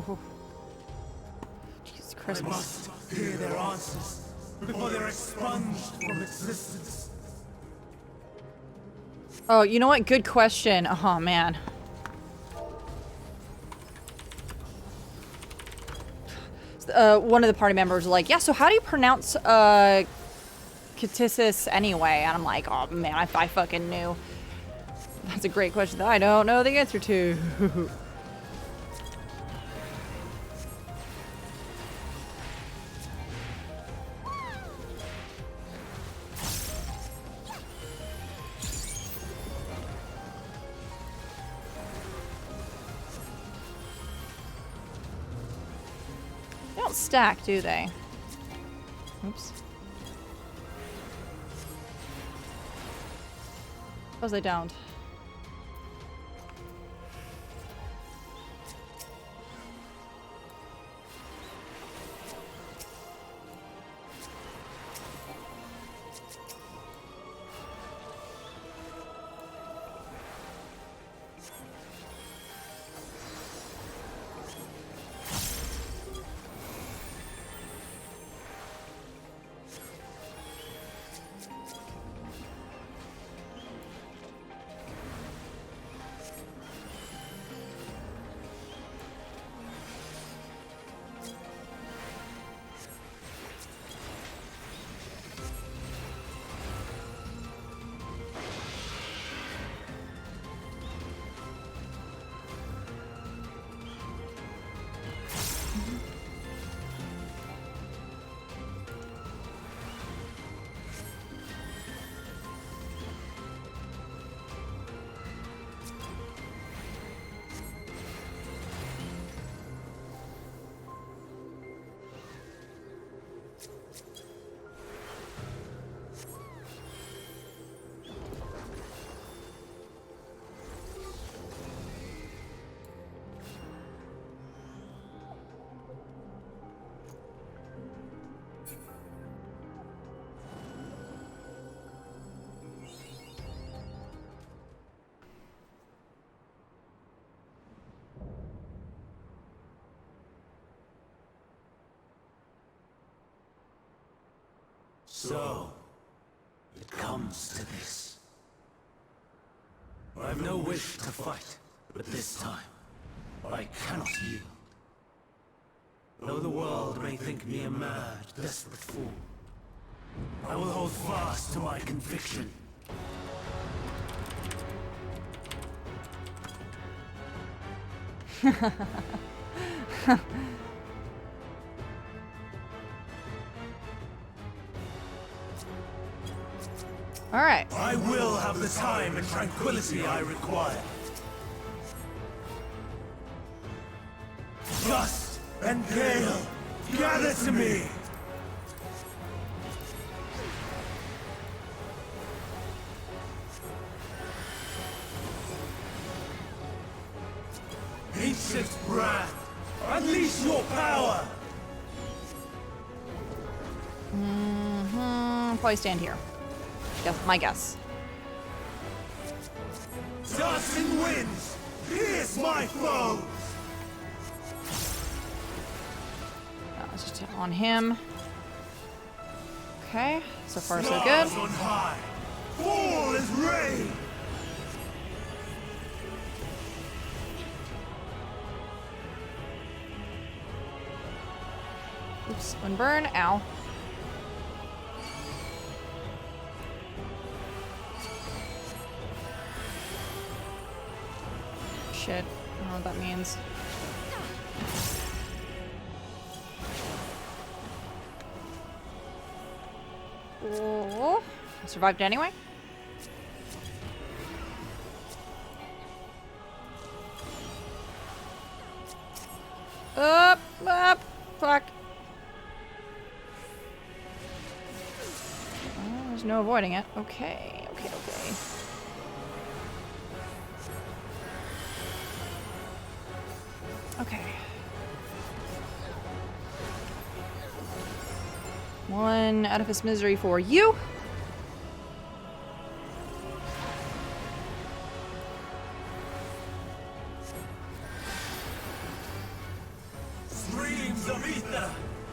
Oh. Jesus I Christmas. must hear their answers before they're expunged from existence. Oh, you know what? Good question. Oh, man. One of the party members was like, yeah, so how do you pronounce Katisis anyway? And I'm like, oh, man, if I fucking knew. That's a great question that I don't know the answer to. They don't stack, do they? Oops. Suppose they don't. So, it comes to this. I've no wish to fight, but this time, I cannot yield. Though the world may think me a mad, desperate fool, I will hold fast to my conviction. All right. I will have the time and tranquility I require. Gust and gale, gather to me! Ancient brand, unleash your power! Probably stand here. Guess my guess. Dust and winds, pierce my foes! Let's just on him. Okay, so far so good. Stars on high, fall as rain! Oops, one burn. Ow. Shit. I don't know what that means. Oh, I survived anyway. Up, fuck. Oh, there's no avoiding it. Okay, okay. Okay. One edifice misery for you. Streams of ether,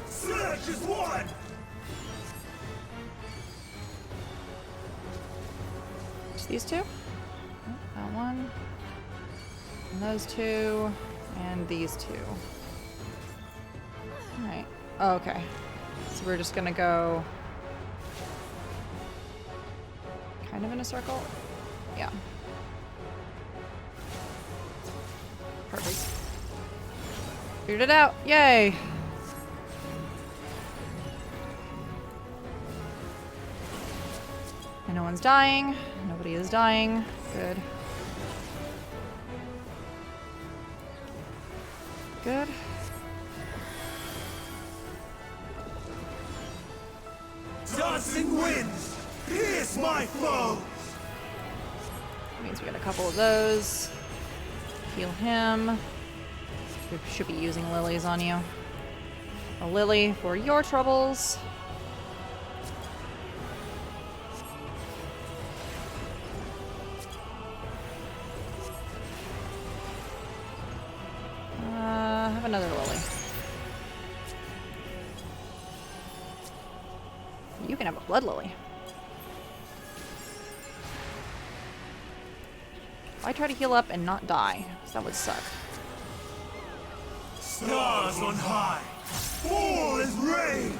surge as one! Just these two. Oh, that one. And those two. And these two. Alright. Oh, okay. So we're just gonna go kind of in a circle? Yeah. Perfect. Figured it out. Yay! And no one's dying. Nobody is dying. Good. Good. Dancing winds, pierce my foes! Means we got a couple of those. Heal him. We should be using lilies on you. A lily for your troubles. Have another lily. You can have a blood lily. Why try to heal up and not die? 'Cause that would suck. Stars on high, fall as rain!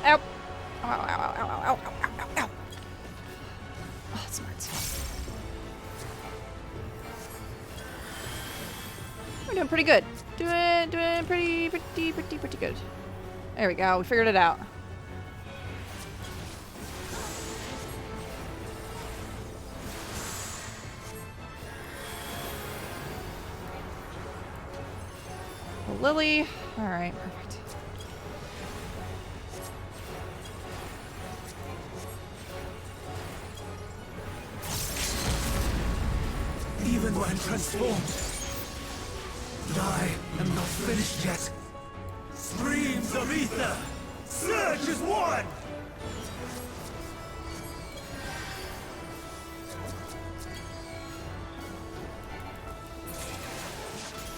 Ow! Ow, ow, ow, ow, ow, ow, ow, ow, ow. Oh, it smarts. We're doing pretty good. Doing pretty good. There we go. We figured it out. A lily. All right, perfect. Even when transformed, but I am not finished yet. Streams of ether, surge as one!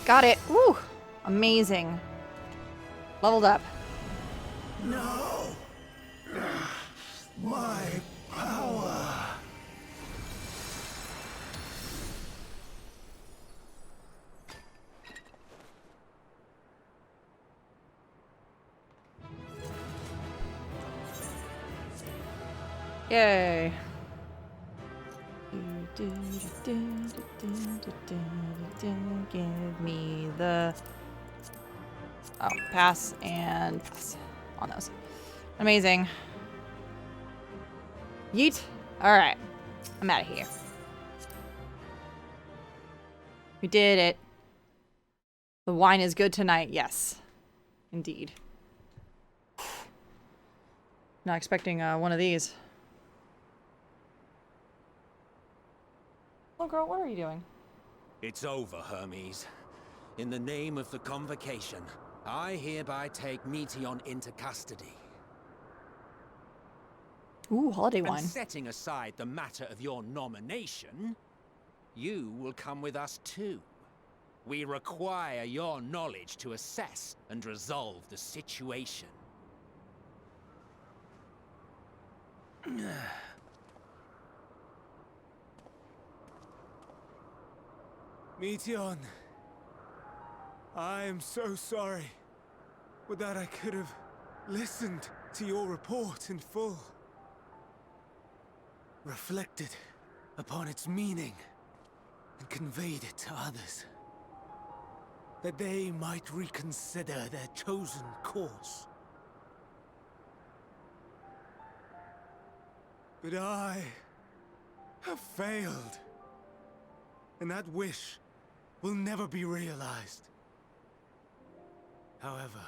Got it. Woo! Amazing. Leveled up. No! My power! Yay. Give me the... Oh, pass and pass on those. Amazing. Yeet. Alright. I'm out of here. We did it. The wine is good tonight. Yes. Indeed. Not expecting one of these. Oh, girl, what are you doing? It's over, Hermes. In the name of the Convocation, I hereby take Meteon into custody. Ooh, holiday wine. And setting aside the matter of your nomination, you will come with us too. We require your knowledge to assess and resolve the situation. Meteon, I am so sorry. Would that I could have listened to your report in full. Reflected upon its meaning and conveyed it to others. That they might reconsider their chosen course. But I have failed. And that wish will never be realized. However,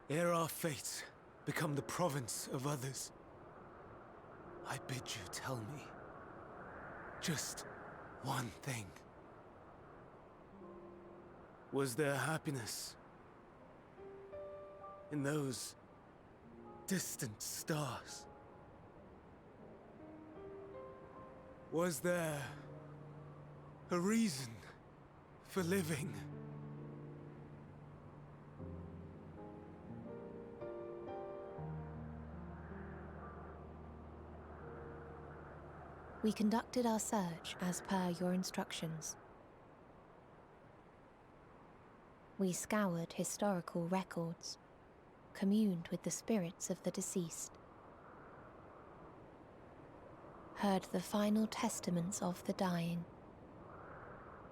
ere our fates become the province of others, I bid you tell me just one thing. Was there happiness in those distant stars? Was there a reason for living? We conducted our search as per your instructions. We scoured historical records, communed with the spirits of the deceased, heard the final testaments of the dying,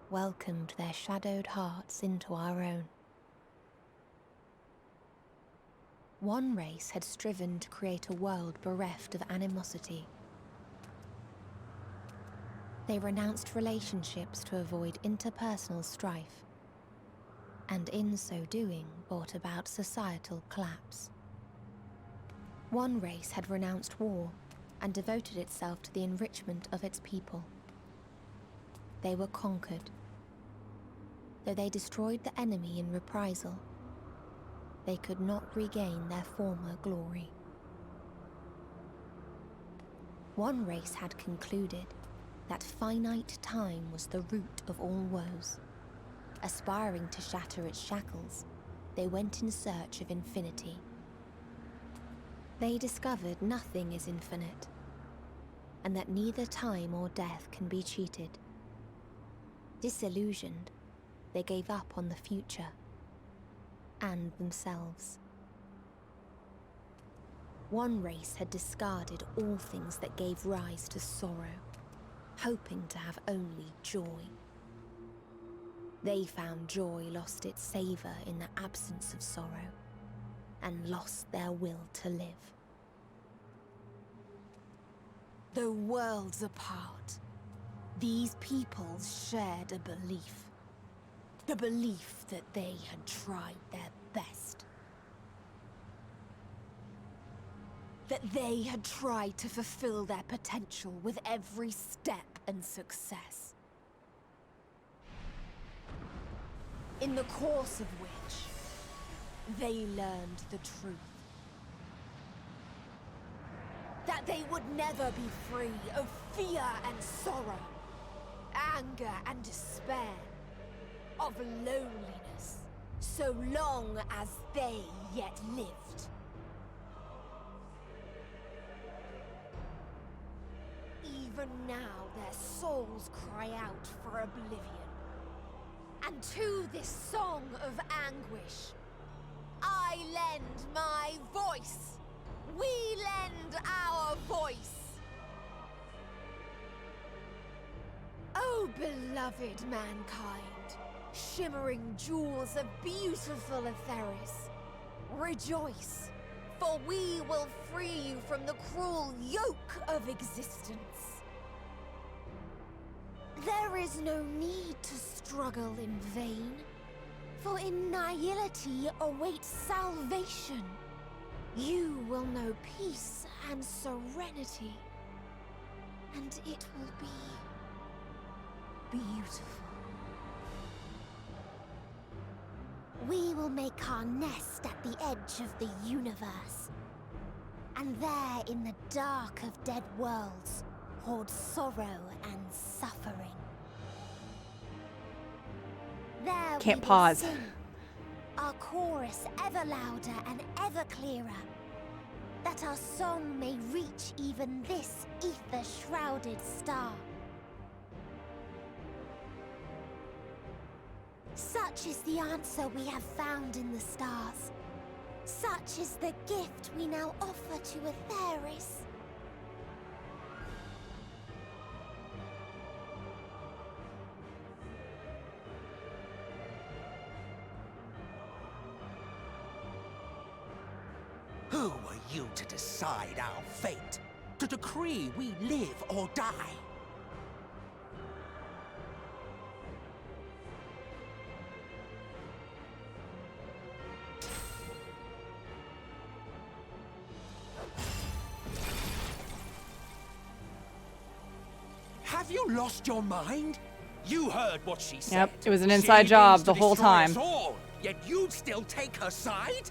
welcomed their shadowed hearts into our own. One race had striven to create a world bereft of animosity. They renounced relationships to avoid interpersonal strife, and in so doing brought about societal collapse. One race had renounced war and devoted itself to the enrichment of its people. They were conquered. Though they destroyed the enemy in reprisal, they could not regain their former glory. One race had concluded that finite time was the root of all woes. Aspiring to shatter its shackles, they went in search of infinity. They discovered nothing is infinite, and that neither time or death can be cheated. Disillusioned, they gave up on the future and themselves. One race had discarded all things that gave rise to sorrow, hoping to have only joy. They found joy lost its savor in the absence of sorrow, and lost their will to live. Though worlds apart, these peoples shared a belief. The belief that they had tried their best. That they had tried to fulfill their potential with every step and success. In the course of which, they learned the truth. That they would never be free of fear and sorrow, anger and despair, of loneliness, so long as they yet lived. Even now their souls cry out for oblivion. And to this song of anguish, I lend my voice. We lend our voice. Oh, beloved mankind, shimmering jewels of beautiful Etheris, rejoice, for we will free you from the cruel yoke of existence. There is no need to struggle in vain, for in nihility awaits salvation. You will know peace and serenity, and it will be beautiful. We will make our nest at the edge of the universe, and there in the dark of dead worlds hoard sorrow and suffering. There Can't we will pause. sing, our chorus ever louder and ever clearer, that our song may reach even this ether-shrouded star. Such is the answer we have found in the stars. Such is the gift we now offer to Etheris. Who are you to decide our fate? To decree we live or die? Have you lost your mind? You heard what she said. Yep, it was an inside She job means the to whole destroy time. us all, yet you'd still take her side?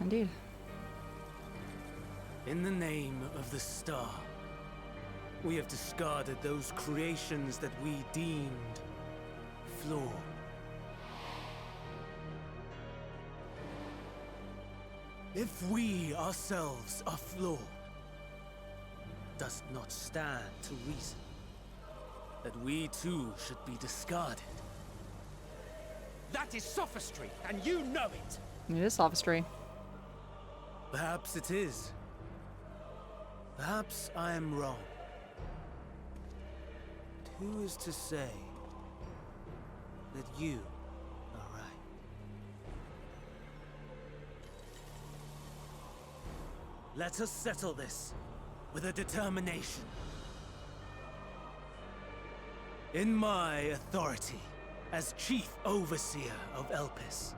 Indeed. In the name of the star, we have discarded those creations that we deemed flawed. If we ourselves are flawed, does not stand to reason that we too should be discarded. That is sophistry, and you know it! It is sophistry. Perhaps it is. Perhaps I am wrong. But who is to say that you are right? Let us settle this with a determination. In my authority as Chief Overseer of Elpis,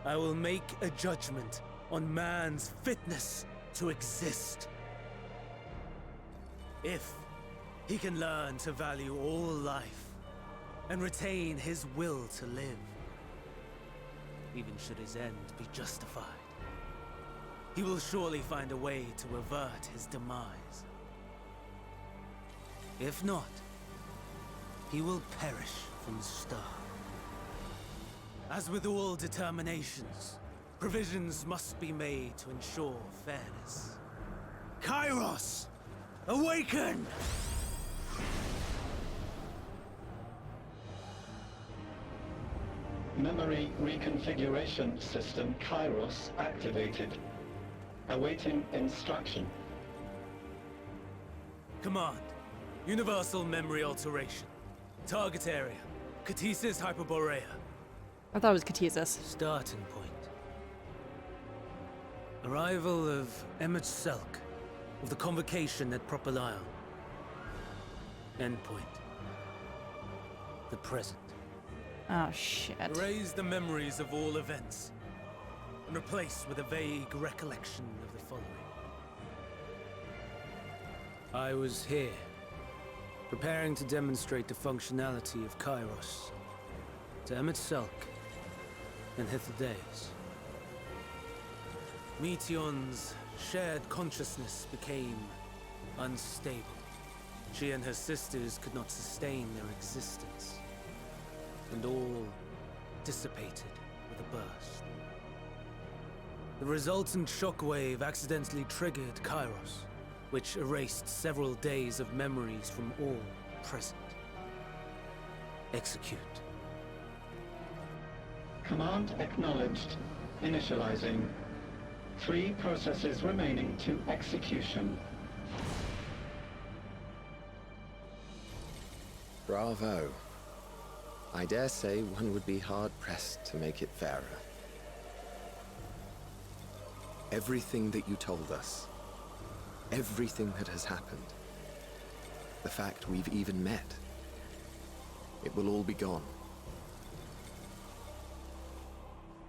I will make a judgment on man's fitness to exist. If he can learn to value all life and retain his will to live, even should his end be justified, he will surely find a way to avert his demise. If not, he will perish from the start. As with all determinations, provisions must be made to ensure fairness. Kairos! Awaken! Memory reconfiguration system Kairos activated. Awaiting instruction. Command. Universal memory alteration. Target area. Catesis Hyperborea. I thought it was Catesis. Starting point. Arrival of Emmett Selk of the Convocation at Propylion. Endpoint. The present. Oh, shit. Erase the memories of all events and replace with a vague recollection of the following. I was here, preparing to demonstrate the functionality of Kairos to Emmett Selk and Hitherdays. Meteon's shared consciousness became unstable. She and her sisters could not sustain their existence, and all dissipated with a burst. The resultant shockwave accidentally triggered Kairos, which erased several days of memories from all present. Execute. Command acknowledged. Initializing. 3 processes remaining to execution. Bravo. I dare say one would be hard-pressed to make it fairer. Everything that you told us, everything that has happened, the fact we've even met, it will all be gone.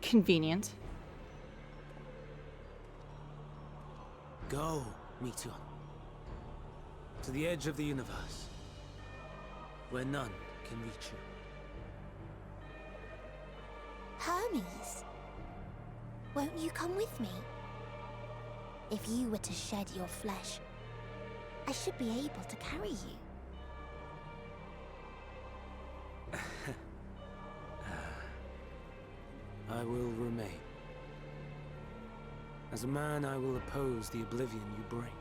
Convenient. Go, Meteon. To the edge of the universe, where none can reach you. Hermes, won't you come with me? If you were to shed your flesh, I should be able to carry you. I will remain. As a man, I will oppose the oblivion you bring.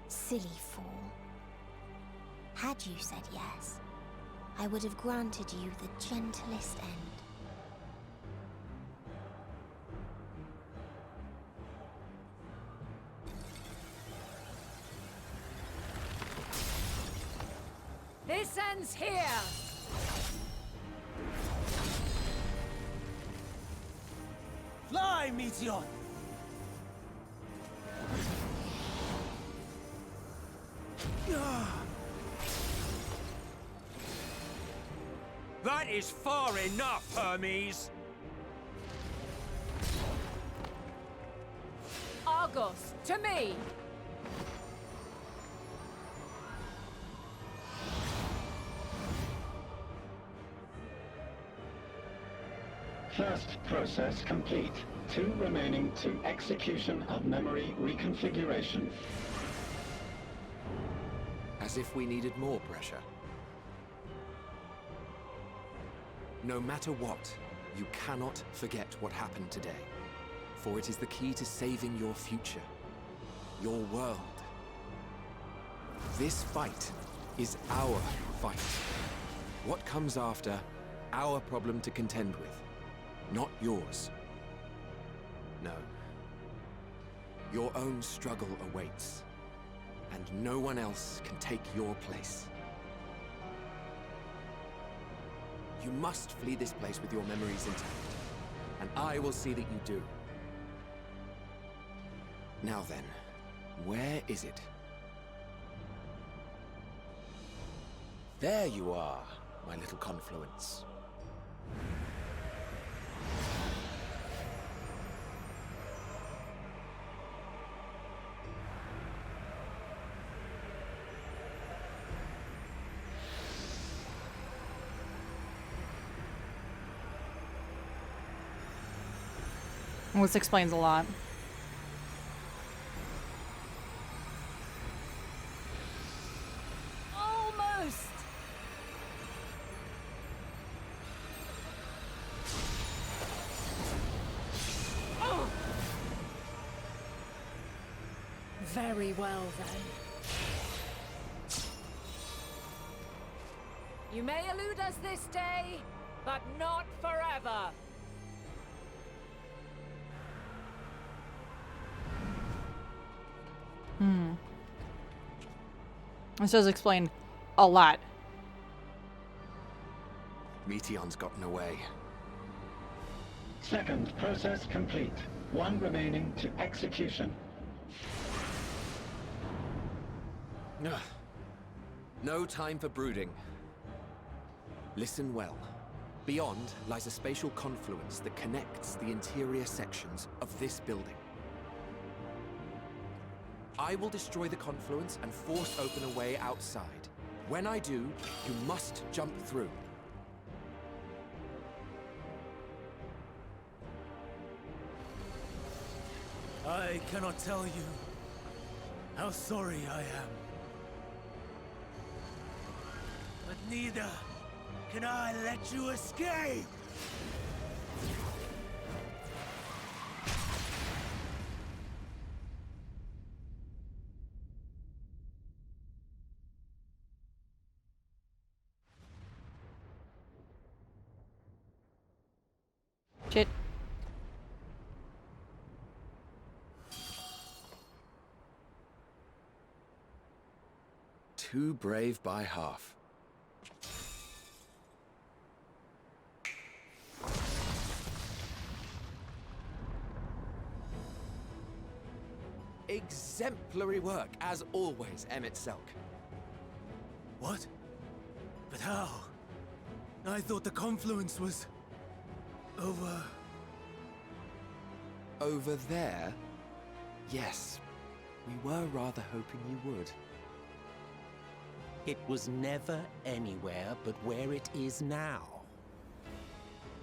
Silly fool. Had you said yes, I would have granted you the gentlest end. This ends here! Fly, Meteon! That is far enough, Hermes! Argos, to me! First process complete. 2 remaining to execution of memory reconfiguration. As if we needed more pressure. No matter what, you cannot forget what happened today, for it is the key to saving your future. your world. This fight is our fight. What comes after, our problem to contend with, not yours. No. Your own struggle awaits, and no one else can take your place. You must flee this place with your memories intact, and I will see that you do. Now then, where is it? There you are, my little confluence. Well, this explains a lot. Almost! Oh. Very well, then. You may elude us this day, but not forever. This does explain a lot. Meteon's gotten away. Second process complete. One remaining to execution. Ugh. No time for brooding. Listen well. Beyond lies a spatial confluence that connects the interior sections of this building. I will destroy the confluence and force open a way outside. When I do, you must jump through. I cannot tell you how sorry I am. But neither can I let you escape! Shit. Too brave by half. Exemplary work, as always, Emmett Selk. What? But how? I thought the confluence was... over... Over there? Yes. We were rather hoping you would. It was never anywhere but where it is now.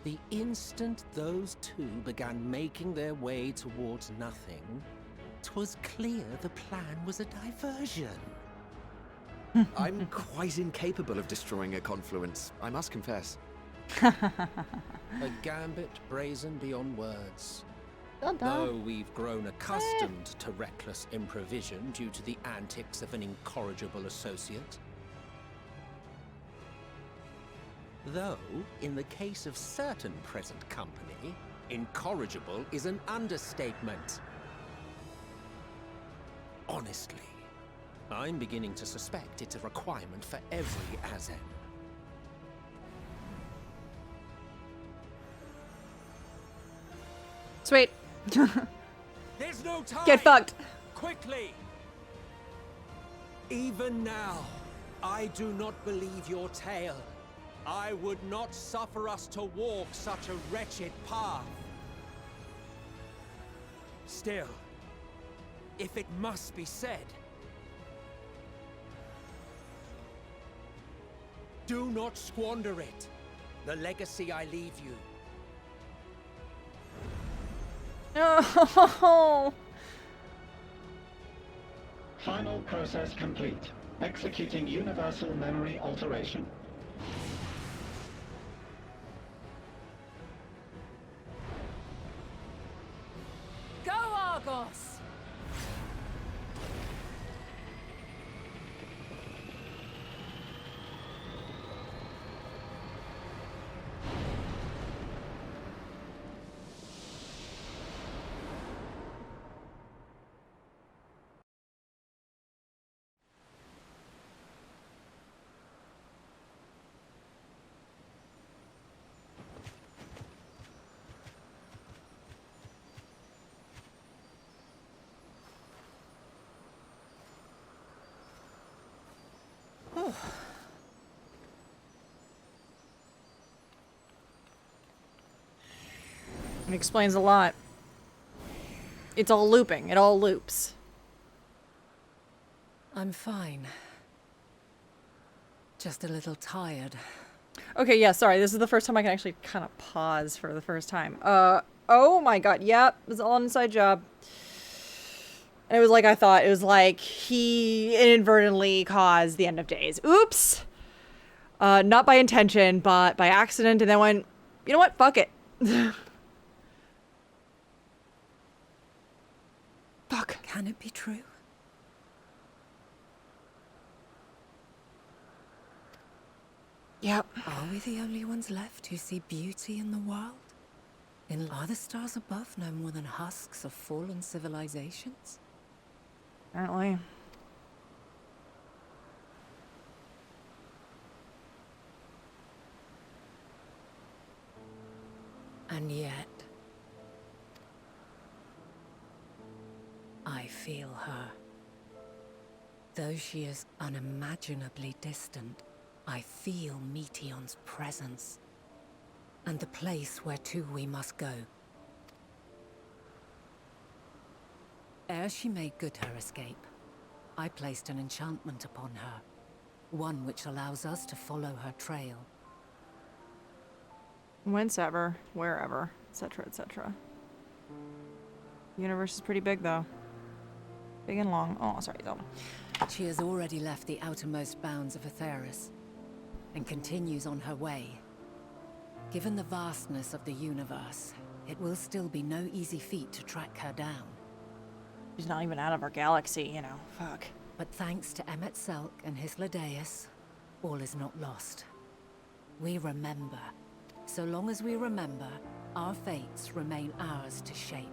The instant those two began making their way towards nothing, 'twas clear the plan was a diversion. I'm quite incapable of destroying a confluence, I must confess. A gambit brazen beyond words. Though we've grown accustomed to reckless improvisation due to the antics of an incorrigible associate. Though, in the case of certain present company, incorrigible is an understatement. Honestly, I'm beginning to suspect it's a requirement for every Azen. Sweet. There's no time! Get fucked. Quickly! Even now, I do not believe your tale. I would not suffer us to walk such a wretched path. Still, if it must be said, do not squander it. The legacy I leave you. No. Final process complete. Executing universal memory alteration. Go, Argos! It explains a lot. It's all looping. It all loops. I'm fine. Just a little tired. Okay, yeah, sorry. This is the first time I can actually kind of pause for the first time. Oh my god. Yep, it was all an inside job. And it was like I thought. It was like he inadvertently caused the end of days. Oops! Not by intention, but by accident, and then went, you know what? Fuck it. Fuck. Can it be true? Yep. Are we the only ones left who see beauty in the world? Are the stars above no more than husks of fallen civilizations? Apparently. And yet, I feel her. Though she is unimaginably distant, I feel Meteon's presence, and the place where to we must go. Ere she made good her escape, I placed an enchantment upon her, one which allows us to follow her trail. Whencever, wherever, etc., etc. The universe is pretty big, though. Big and long. Oh, sorry, Zelda. She has already left the outermost bounds of Aetheris, and continues on her way. Given the vastness of the universe, it will still be no easy feat to track her down. She's not even out of our galaxy, you know. Fuck. But thanks to Emmet Selk and Hythlodaeus, all is not lost. We remember. So long as we remember, our fates remain ours to shape.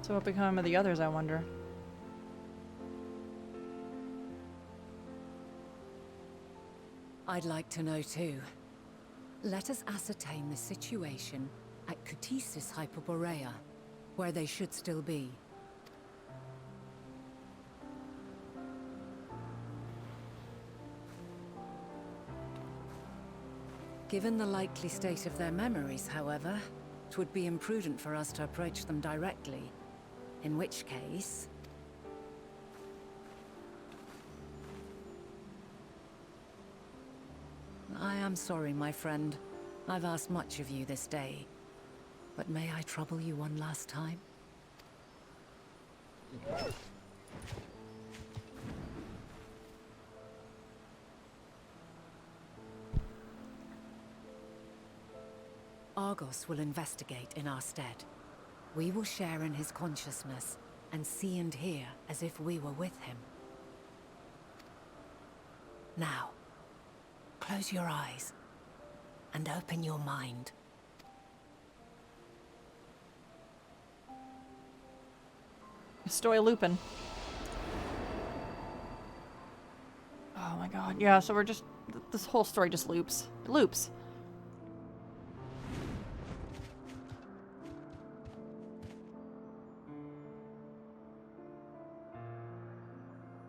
So what became of the others, I wonder? I'd like to know too. Let us ascertain the situation at Cutisis Hyperborea, where they should still be. Given the likely state of their memories, however, it would be imprudent for us to approach them directly. In which case... I am sorry, my friend. I've asked much of you this day. But may I trouble you one last time? Argos will investigate in our stead. We will share in his consciousness and see and hear as if we were with him. Now, close your eyes and open your mind. Stoy Lupin. Oh my god. Yeah, so we're just... This whole story just loops. It loops.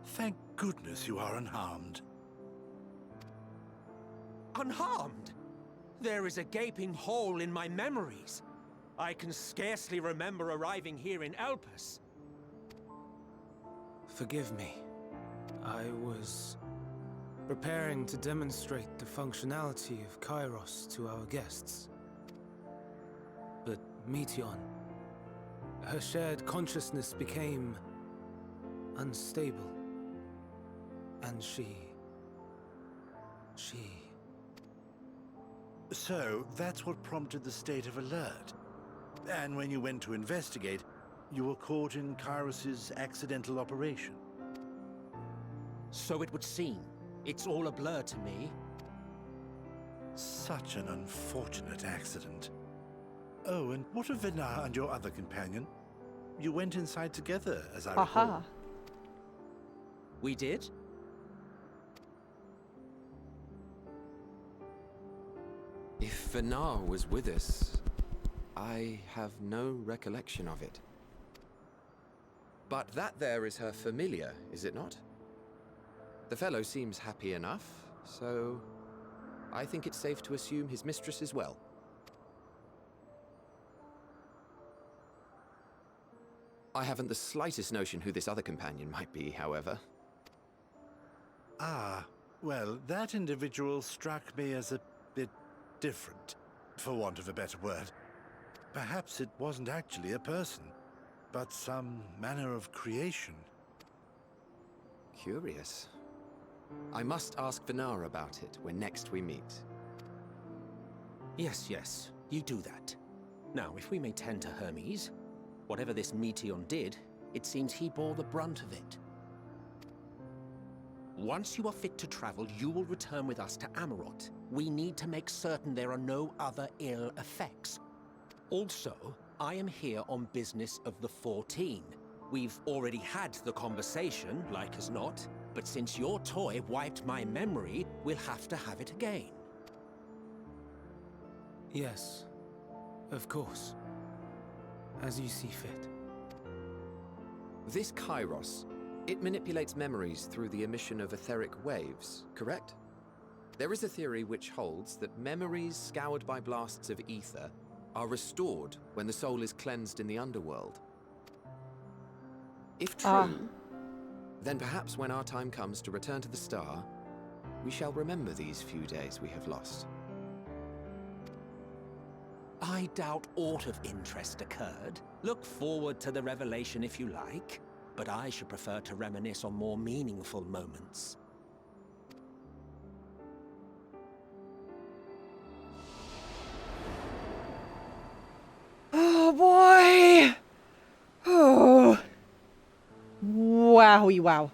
Thank goodness you are unharmed. Unharmed? There is a gaping hole in my memories. I can scarcely remember arriving here in Elpis. Forgive me. I was preparing to demonstrate the functionality of Kairos to our guests. But Meteon, her shared consciousness became unstable. And she... So, that's what prompted the state of alert. And when you went to investigate, you were caught in Kairos's accidental operation. So it would seem. It's all a blur to me. Such an unfortunate accident. Oh, and what of Venar and your other companion? You went inside together, as I recall. Aha. We did? If Venar was with us, I have no recollection of it. But that there is her familiar, is it not? The fellow seems happy enough, so I think it's safe to assume his mistress as well. I haven't the slightest notion who this other companion might be, however. Ah, well, that individual struck me as a bit different, for want of a better word. Perhaps it wasn't actually a person, but some manner of creation. Curious. I must ask Venara about it when next we meet. Yes, yes, you do that. Now, if we may tend to Hermes, whatever this Meteon did, it seems he bore the brunt of it. Once you are fit to travel, you will return with us to Amarot. We need to make certain there are no other ill effects. Also, I am here on business of the 14. We've already had the conversation, like as not, but since your toy wiped my memory, we'll have to have it again. Yes, of course. As you see fit. This Kairos, it manipulates memories through the emission of etheric waves, correct? There is a theory which holds that memories scoured by blasts of ether are restored when the soul is cleansed in the underworld. If true, then perhaps when our time comes to return to the star, we shall remember these few days we have lost. I doubt aught of interest occurred. Look forward to the revelation if you like, but I should prefer to reminisce on more meaningful moments. Oh boy! Oh. Wowie wow.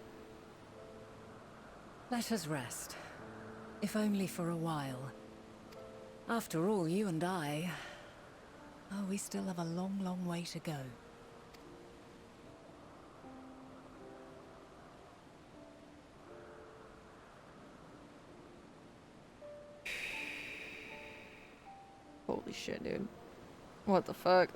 Let us rest. If only for a while. After all, you and I... Oh, we still have a long, long way to go. Holy shit, dude. What the fuck?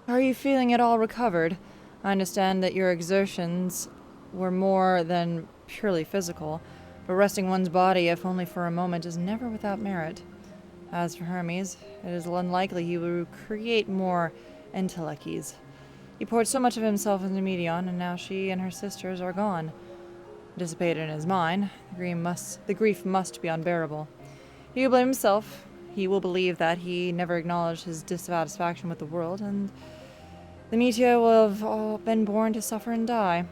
Are you feeling at all recovered? I understand that your exertions were more than purely physical, but resting one's body, if only for a moment, is never without merit. As for Hermes, it is unlikely he will create more entelechies. He poured so much of himself into Meteon, and now she and her sisters are gone. Dissipated in his mind, the grief must be unbearable. He will blame himself. He will believe that he never acknowledged his dissatisfaction with the world, and the Meteor will have all been born to suffer and die.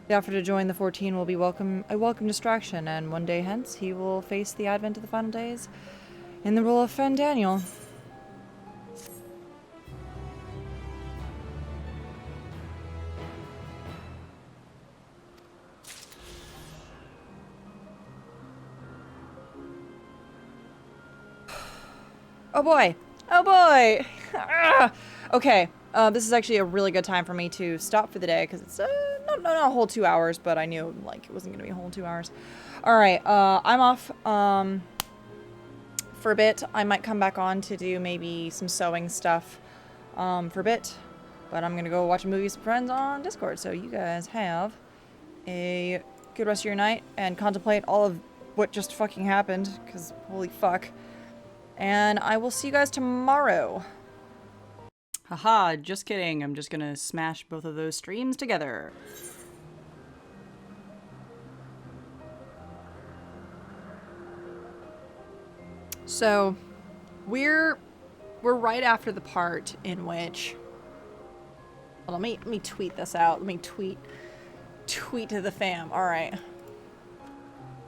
The offer to join the 14 will be a welcome distraction, and one day hence he will face the advent of the final days in the role of friend Daniel. Oh boy! Oh boy! Okay, this is actually a really good time for me to stop for the day, because it's not a whole 2 hours, but I knew like it wasn't going to be a whole 2 hours. Alright, I'm off for a bit. I might come back on to do maybe some sewing stuff for a bit, but I'm going to go watch a movie with some friends on Discord, so you guys have a good rest of your night, and contemplate all of what just fucking happened, because holy fuck. And I will see you guys tomorrow. Haha, just kidding. I'm just gonna smash both of those streams together. So, we're right after the part in which... Well, let me tweet this out. Let me tweet to the fam. Alright.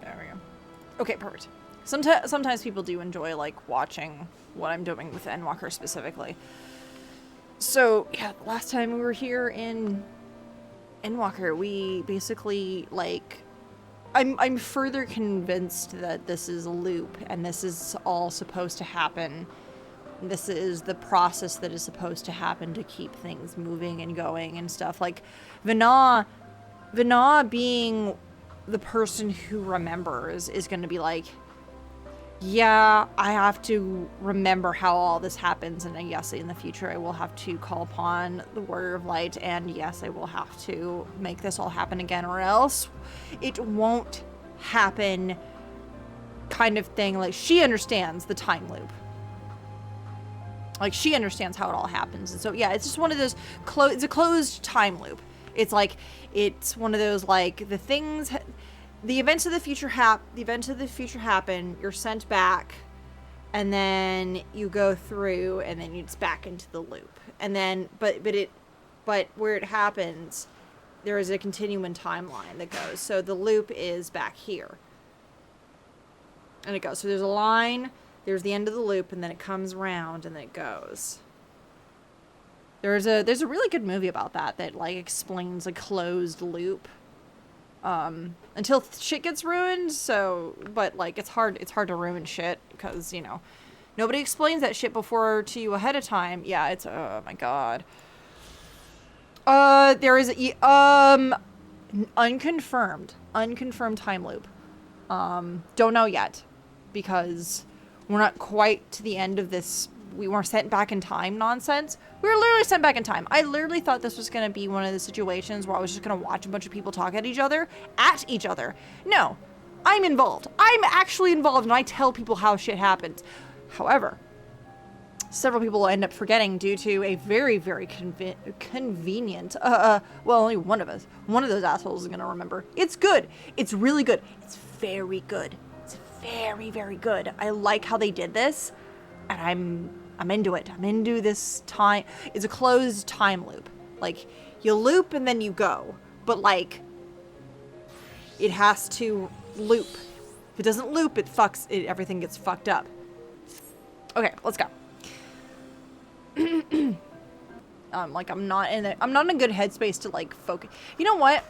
There we go. Okay, perfect. Sometimes people do enjoy, like, watching what I'm doing with Endwalker specifically. So, yeah, the last time we were here in Endwalker, we basically, like... I'm further convinced that this is a loop, and this is all supposed to happen. This is the process that is supposed to happen to keep things moving and going and stuff. Like, Vana being the person who remembers is going to be like, yeah, I have to remember how all this happens, and yes, in the future I will have to call upon the Warrior of Light, and yes, I will have to make this all happen again, or else it won't happen, kind of thing. Like, she understands the time loop. Like, she understands how it all happens. And so, yeah, it's just one of those it's a closed time loop. It's like, it's one of those, like, the events of the future happen, you're sent back, and then you go through, and then it's back into the loop. And then, but where it happens, there is a continuing timeline that goes. So the loop is back here. And it goes. So there's a line, there's the end of the loop, and then it comes around, and then it goes. There's a really good movie about that like explains a closed loop. Until shit gets ruined, so, but, like, it's hard to ruin shit, because, you know, nobody explains that shit before to you ahead of time. Yeah, it's, oh my god. There is unconfirmed time loop. Don't know yet, because we're not quite to the end of this. We weren't sent back in time nonsense. We were literally sent back in time. I literally thought this was going to be one of the situations where I was just going to watch a bunch of people talk at each other. No, I'm involved. I'm actually involved, and I tell people how shit happens. However, several people end up forgetting due to a very, very convenient, well, only one of those assholes is going to remember. It's good. It's really good. It's very good. It's very, very good. I like how they did this, and I'm into it. I'm into this time. It's a closed time loop. Like, you loop and then you go. But, like, it has to loop. If it doesn't loop, everything gets fucked up. Okay, let's go. Like, I'm not in a good headspace to, like, focus. You know what?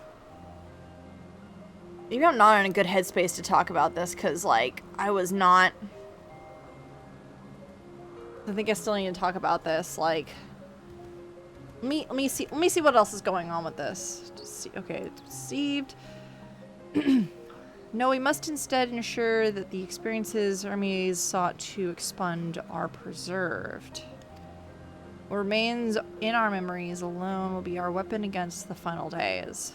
Maybe I'm not in a good headspace to talk about this, because, like, I think I still need to talk about this. Like, let me see what else is going on with this. Just see, okay, deceived. No, we must instead ensure that the experiences armies sought to expunge are preserved. What remains in our memories alone will be our weapon against the final days.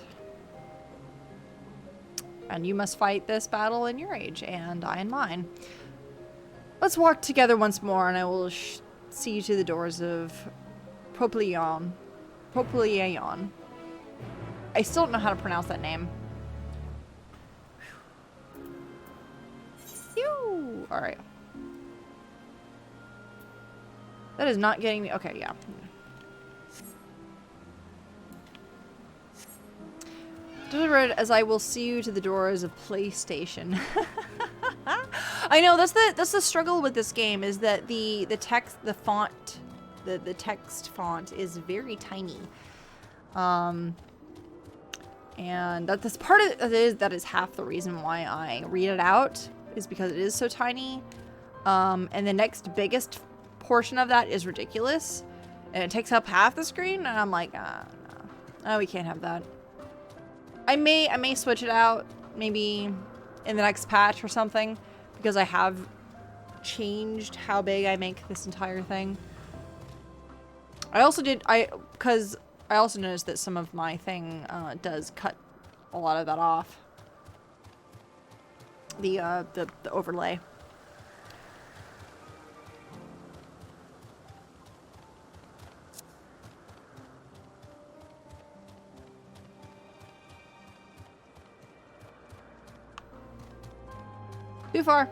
And you must fight this battle in your age, and I in mine. Let's walk together once more, and I will see you to the doors of Proplion. I still don't know how to pronounce that name. Phew! Alright. That is not getting me. Okay, yeah. Delivered as I will see you to the doors of PlayStation. I know that's the struggle with this game, is that the text font is very tiny. And that's part of that is half the reason why I read it out, is because it is so tiny. And the next biggest portion of that is ridiculous, and it takes up half the screen, and I'm like, no, we can't have that. I may switch it out maybe in the next patch or something, because I have changed how big I make this entire thing. I also noticed that some of my thing does cut a lot of that off. The overlay. Too far.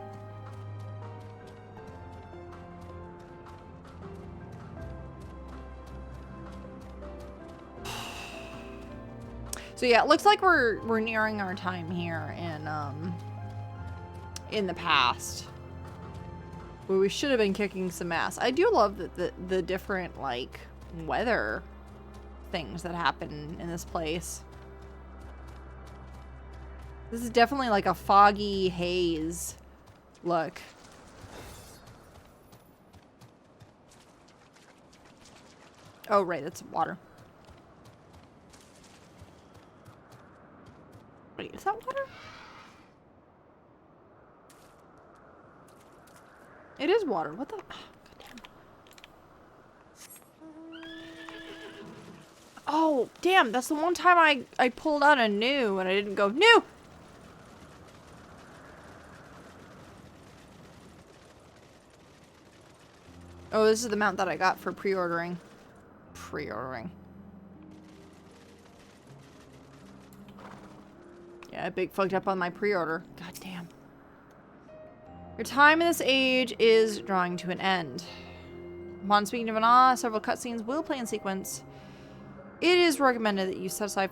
So yeah, it looks like we're nearing our time here in the past, where we should have been kicking some ass. I do love the different, like, weather things that happen in this place. This is definitely like a foggy haze look. Oh, right, that's water. Wait, is that water? It is water. What the? Oh, damn. That's the one time I pulled out a new and I didn't go, new! Oh, this is the mount that I got for pre-ordering. Pre-ordering. Yeah, I big fucked up on my pre-order. God damn. Your time in this age is drawing to an end. Upon speaking of an several cutscenes will play in sequence. It is recommended that you set aside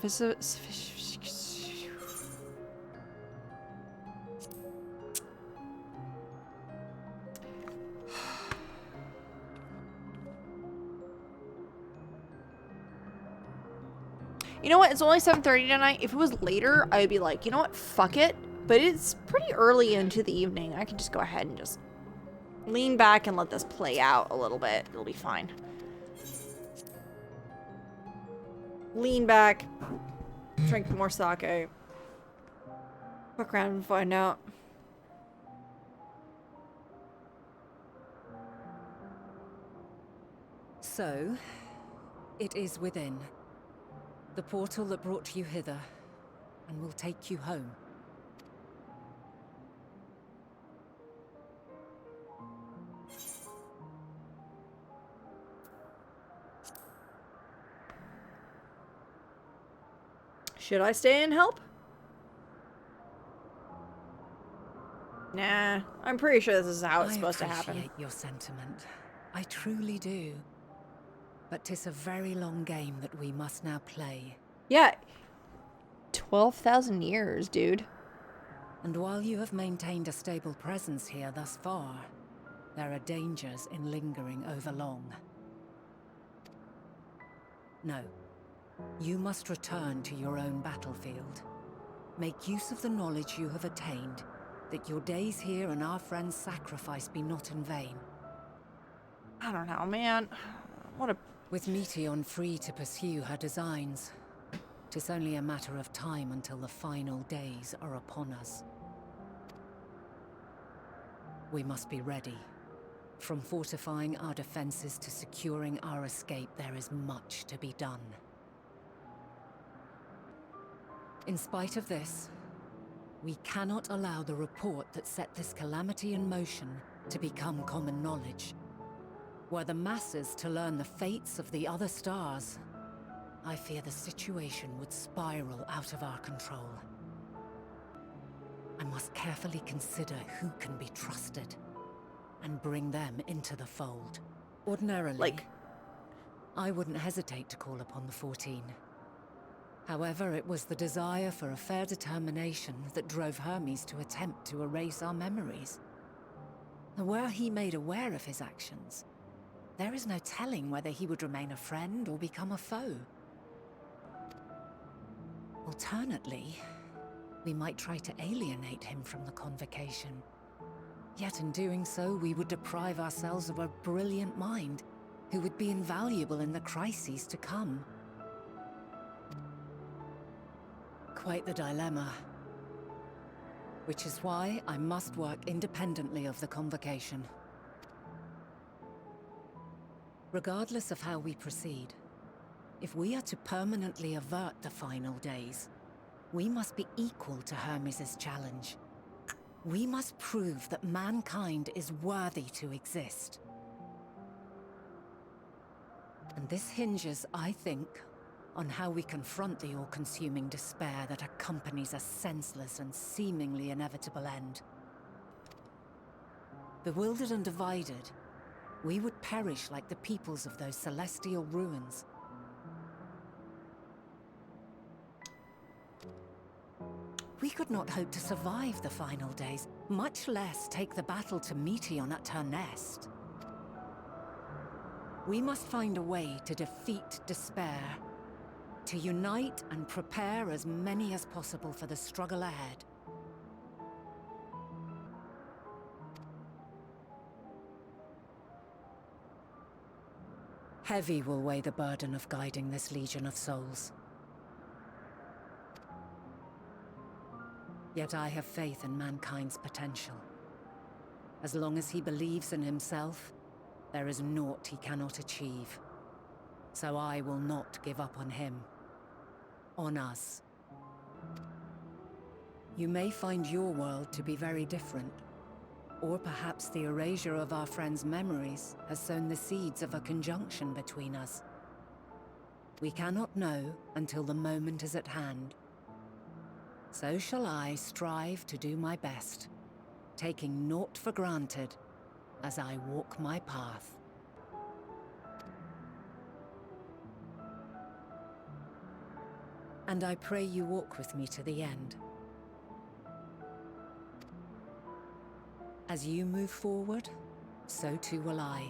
You know what? It's only 7:30 tonight. If it was later, I'd be like, you know what? Fuck it. But it's pretty early into the evening. I can just go ahead and just lean back and let this play out a little bit. It'll be fine. Lean back. Drink more sake. Fuck around and find out. So, it is within. The portal that brought you hither, and will take you home. Should I stay and help? Nah, I'm pretty sure this is how it's supposed to happen. I appreciate your sentiment. I truly do. But 'tis a very long game that we must now play. Yeah. 12,000 years, dude. And while you have maintained a stable presence here thus far, there are dangers in lingering over long. No. You must return to your own battlefield. Make use of the knowledge you have attained, that your days here and our friends' sacrifice be not in vain. I don't know, man. What a... With Meteon free to pursue her designs, 'tis only a matter of time until the final days are upon us. We must be ready. From fortifying our defenses to securing our escape, there is much to be done. In spite of this, we cannot allow the report that set this calamity in motion to become common knowledge. Were the masses to learn the fates of the other stars, I fear the situation would spiral out of our control. I must carefully consider who can be trusted, and bring them into the fold. Ordinarily, I wouldn't hesitate to call upon the 14. However, it was the desire for a fair determination that drove Hermes to attempt to erase our memories. And were he made aware of his actions, there is no telling whether he would remain a friend or become a foe. Alternately, we might try to alienate him from the convocation. Yet in doing so, we would deprive ourselves of a brilliant mind who would be invaluable in the crises to come. Quite the dilemma. Which is why I must work independently of the convocation. Regardless of how we proceed, if we are to permanently avert the final days, we must be equal to Hermes' challenge. We must prove that mankind is worthy to exist. And this hinges, I think, on how we confront the all-consuming despair that accompanies a senseless and seemingly inevitable end. Bewildered and divided, we would perish like the peoples of those celestial ruins. We could not hope to survive the final days, much less take the battle to Meteon at her nest. We must find a way to defeat despair, to unite and prepare as many as possible for the struggle ahead. Heavy will weigh the burden of guiding this legion of souls. Yet I have faith in mankind's potential. As long as he believes in himself, there is naught he cannot achieve. So I will not give up on him. On us. You may find your world to be very different. Or perhaps the erasure of our friends' memories has sown the seeds of a conjunction between us. We cannot know until the moment is at hand. So shall I strive to do my best, taking naught for granted as I walk my path. And I pray you walk with me to the end. As you move forward, so too will I,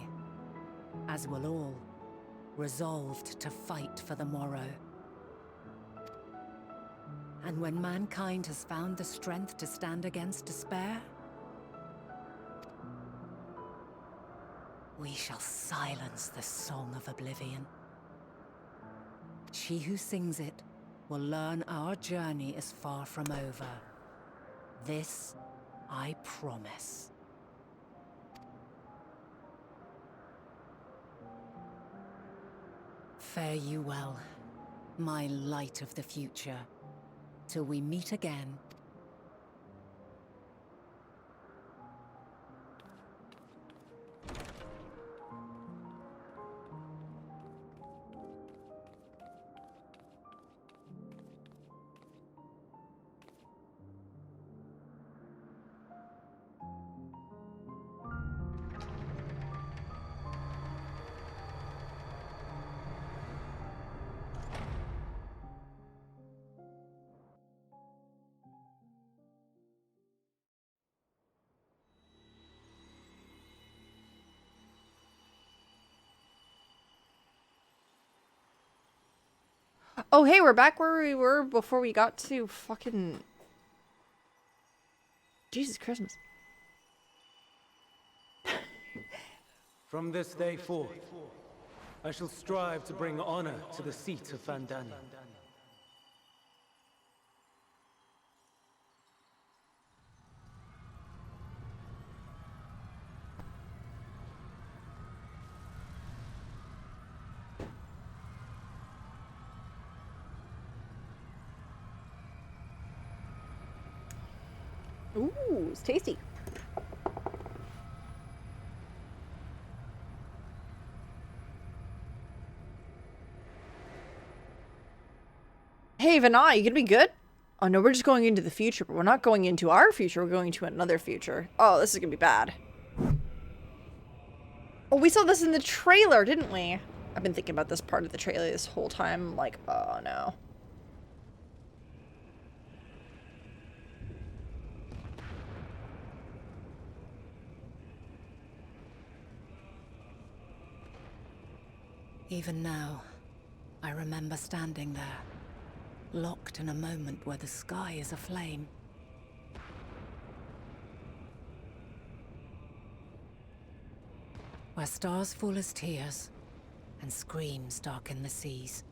as will all, resolved to fight for the morrow. And when mankind has found the strength to stand against despair, we shall silence the song of oblivion. She who sings it will learn our journey is far from over. This I promise. Fare you well, my light of the future, till we meet again. Oh, hey, we're back where we were before we got to fucking... Jesus Christmas. From this day forth, I shall strive to bring honor to the seat of Vandani. Ooh, it's tasty. Hey, Vanna, you gonna be good? Oh no, we're just going into the future, but we're not going into our future, we're going to another future. Oh, this is gonna be bad. Oh, we saw this in the trailer, didn't we? I've been thinking about this part of the trailer this whole time, like, oh no. Even now, I remember standing there, locked in a moment where the sky is aflame. Where stars fall as tears, and screams darken the seas.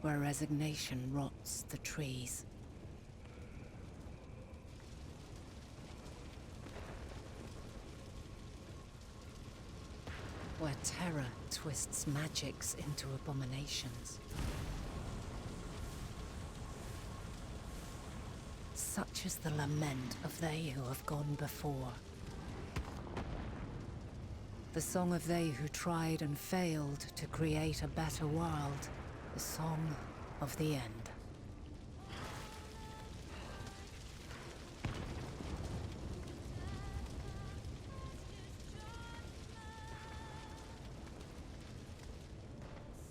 Where resignation rots the trees. Where terror twists magics into abominations. Such is the lament of they who have gone before. The song of they who tried and failed to create a better world. The song of the end.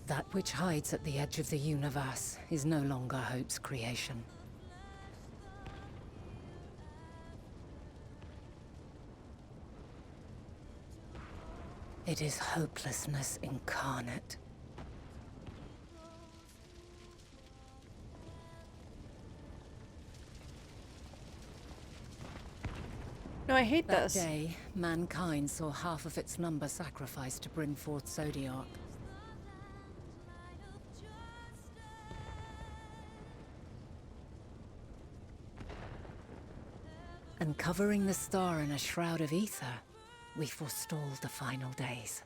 That which hides at the edge of the universe is no longer hope's creation. It is hopelessness incarnate. No, I hate That this. day, mankind saw half of its number sacrificed to bring forth Zodiac. And covering the star in a shroud of ether, we forestalled the final days.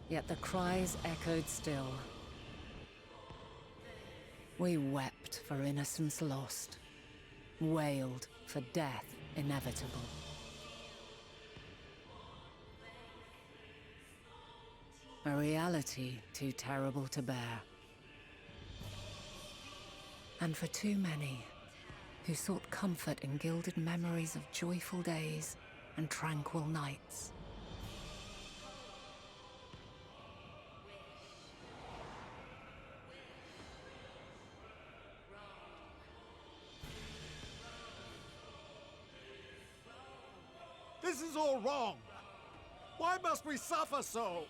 Yet the cries echoed still. We wept for innocence lost, wailed for death inevitable. A reality too terrible to bear. And for too many who sought comfort in gilded memories of joyful days and tranquil nights. This is all wrong! Why must we suffer so?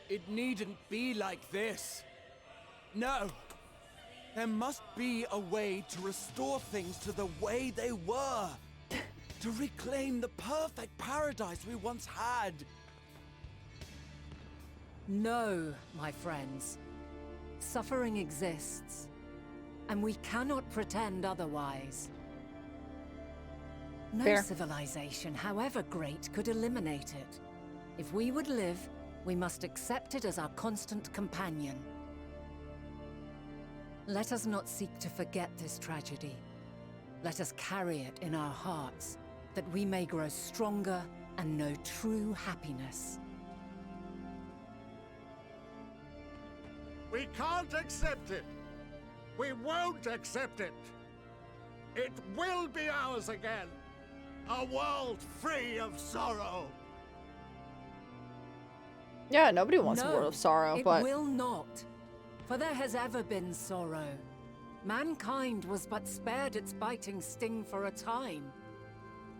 It needn't be like this. No. There must be a way to restore things to the way they were. To reclaim the perfect paradise we once had. No, my friends. Suffering exists, and we cannot pretend otherwise. No Fair. civilization, however great, could eliminate it. If we would live, we must accept it as our constant companion. Let us not seek to forget this tragedy. Let us carry it in our hearts, that we may grow stronger and know true happiness. We can't accept it! We won't accept it! It will be ours again! A world free of sorrow! Yeah, nobody wants a No, world of sorrow, it but will not. For there has ever been sorrow. Mankind was but spared its biting sting for a time.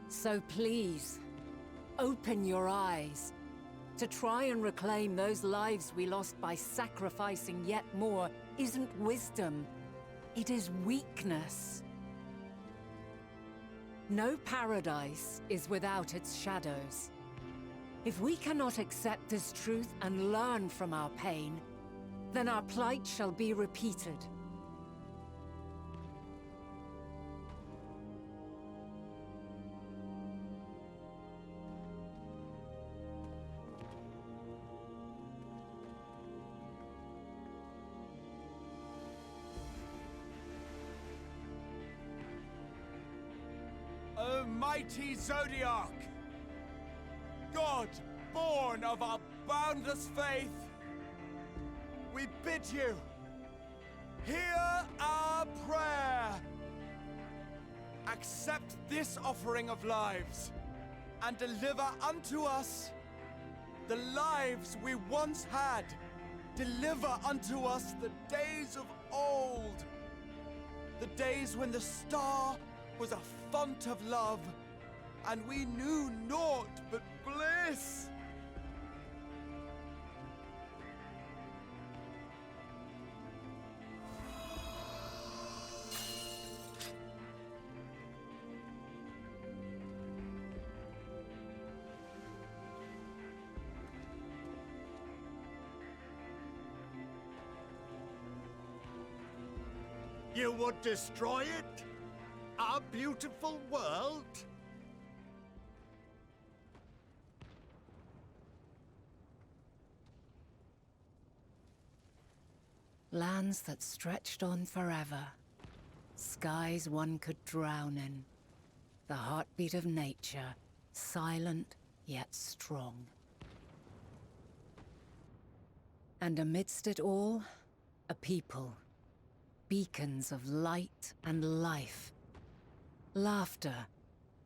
So please, open your eyes. To try and reclaim those lives we lost by sacrificing yet more isn't wisdom. It is weakness. No paradise is without its shadows. If we cannot accept this truth and learn from our pain, then our plight shall be repeated. O mighty Zodiac! God, born of our boundless faith, we bid you, hear our prayer. Accept this offering of lives, and deliver unto us the lives we once had. Deliver unto us the days of old, the days when the star was a font of love, and we knew naught but bliss. You would destroy it? Our beautiful world? Lands that stretched on forever. Skies one could drown in. The heartbeat of nature, silent yet strong. And amidst it all, a people. Beacons of light and life. Laughter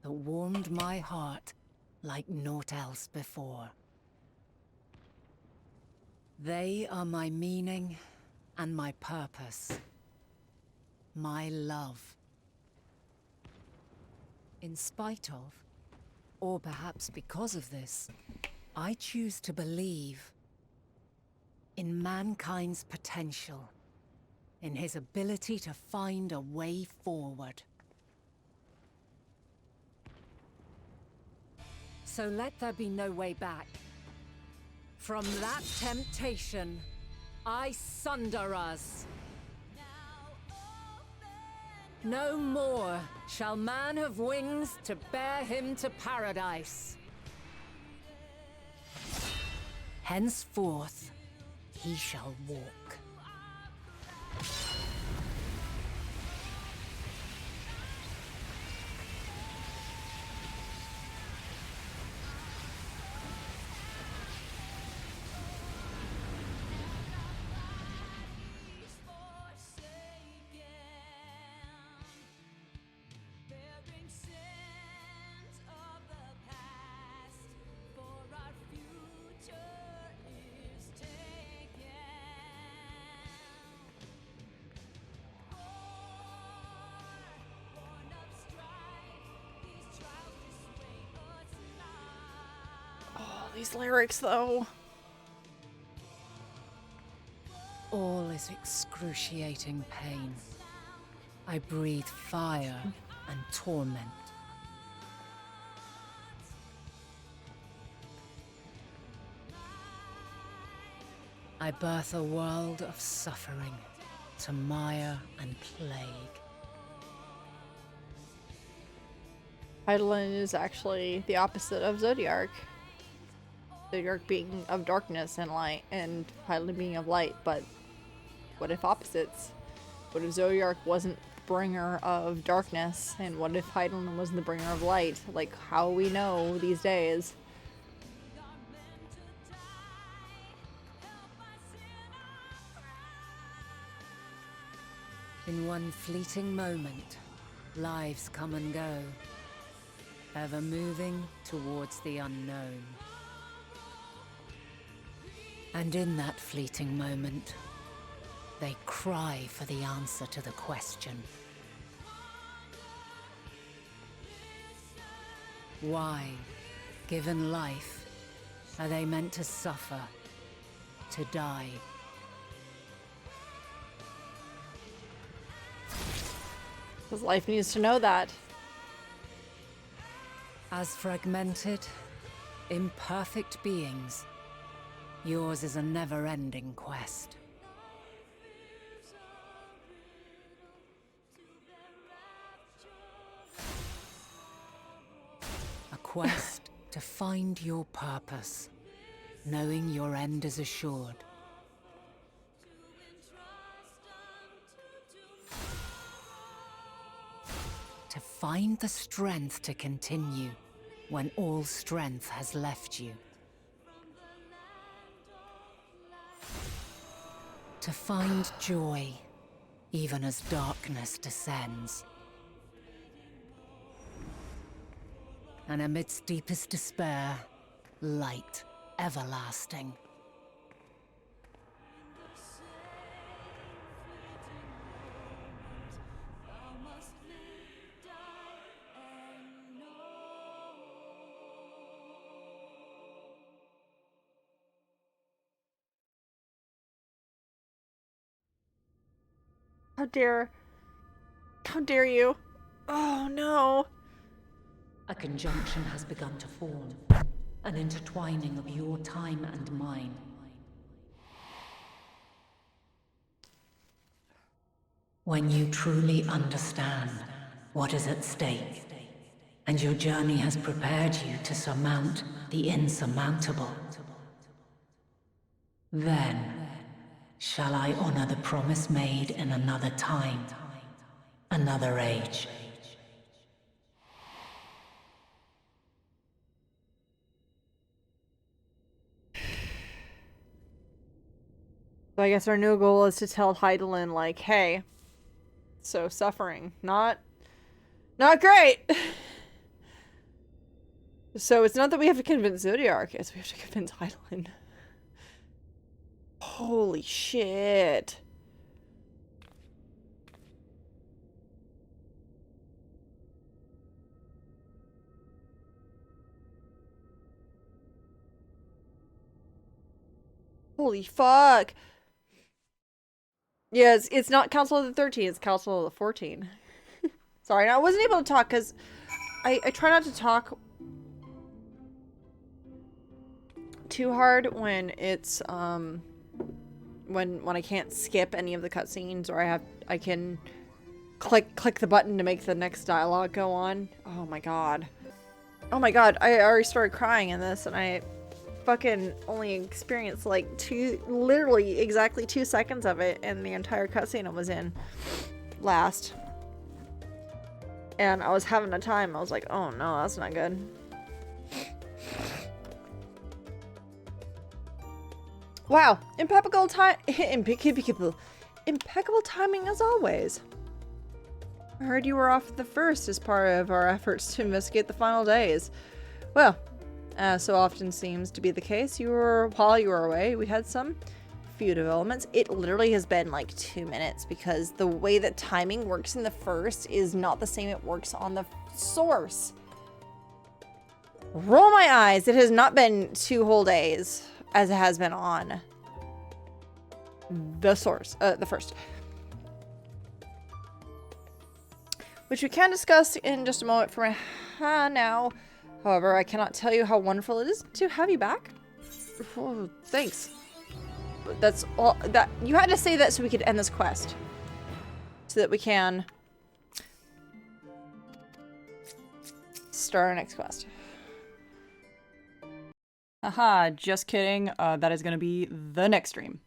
that warmed my heart like naught else before. They are my meaning and my purpose. My love. In spite of, Or perhaps because of this, I choose to believe in mankind's potential, in his ability to find a way forward. So let there be no way back. From that temptation, I sunder us. No more shall man have wings to bear him to paradise. Henceforth, he shall walk. These lyrics, though. All is excruciating pain. I breathe fire and torment. I birth a world of suffering to mire and plague. Eidolon is actually the opposite of Zodiark. Zodiark being of darkness and light, and Eidolon being of light, but what if opposites? What if Zodiark wasn't the bringer of darkness, and what if Eidolon wasn't the bringer of light? Like, how we know these days. In one fleeting moment, lives come and go, ever moving towards the unknown. And in that fleeting moment, they cry for the answer to the question. Why, given life, are they meant to suffer, to die? Because life needs to know that. As fragmented, imperfect beings, yours is a never-ending quest. A quest to find your purpose, knowing your end is assured. To find the strength to continue when all strength has left you. To find joy, even as darkness descends. And amidst deepest despair, light everlasting. How dare you? Oh no. A conjunction has begun to form, an intertwining of your time and mine. When you truly understand what is at stake, and your journey has prepared you to surmount the insurmountable, then shall I honor the promise made in another time, another age. So I guess our new goal is to tell Eidolon, like, hey, so suffering, not great. So it's not that we have to convince Zodiark, it's we have to convince Eidolon. Holy shit. Holy fuck. Yeah, it's not Council of the 13, it's Council of the 14. Sorry, I wasn't able to talk because I try not to talk too hard when it's when I can't skip any of the cutscenes, or I can click the button to make the next dialogue go on. Oh my god. Oh my god, I already started crying in this and I fucking only experienced like literally exactly 2 seconds of it in the entire cutscene I was in last. And I was having a time. I was like, oh no, that's not good. Wow, impeccable timing as always. I heard you were off the first as part of our efforts to investigate the final days. Well, as so often seems to be the case, while you were away, we had some few developments. It literally has been like 2 minutes because the way that timing works in the first is not the same it works on the source. Roll my eyes. It has not been 2 whole days as it has been on the source, the first. Which we can discuss in just a moment from now. However, I cannot tell you how wonderful it is to have you back. Oh, thanks. But that's all that you had to say that so we could end this quest. So that we can start our next quest. Haha, just kidding. That is going to be the next stream.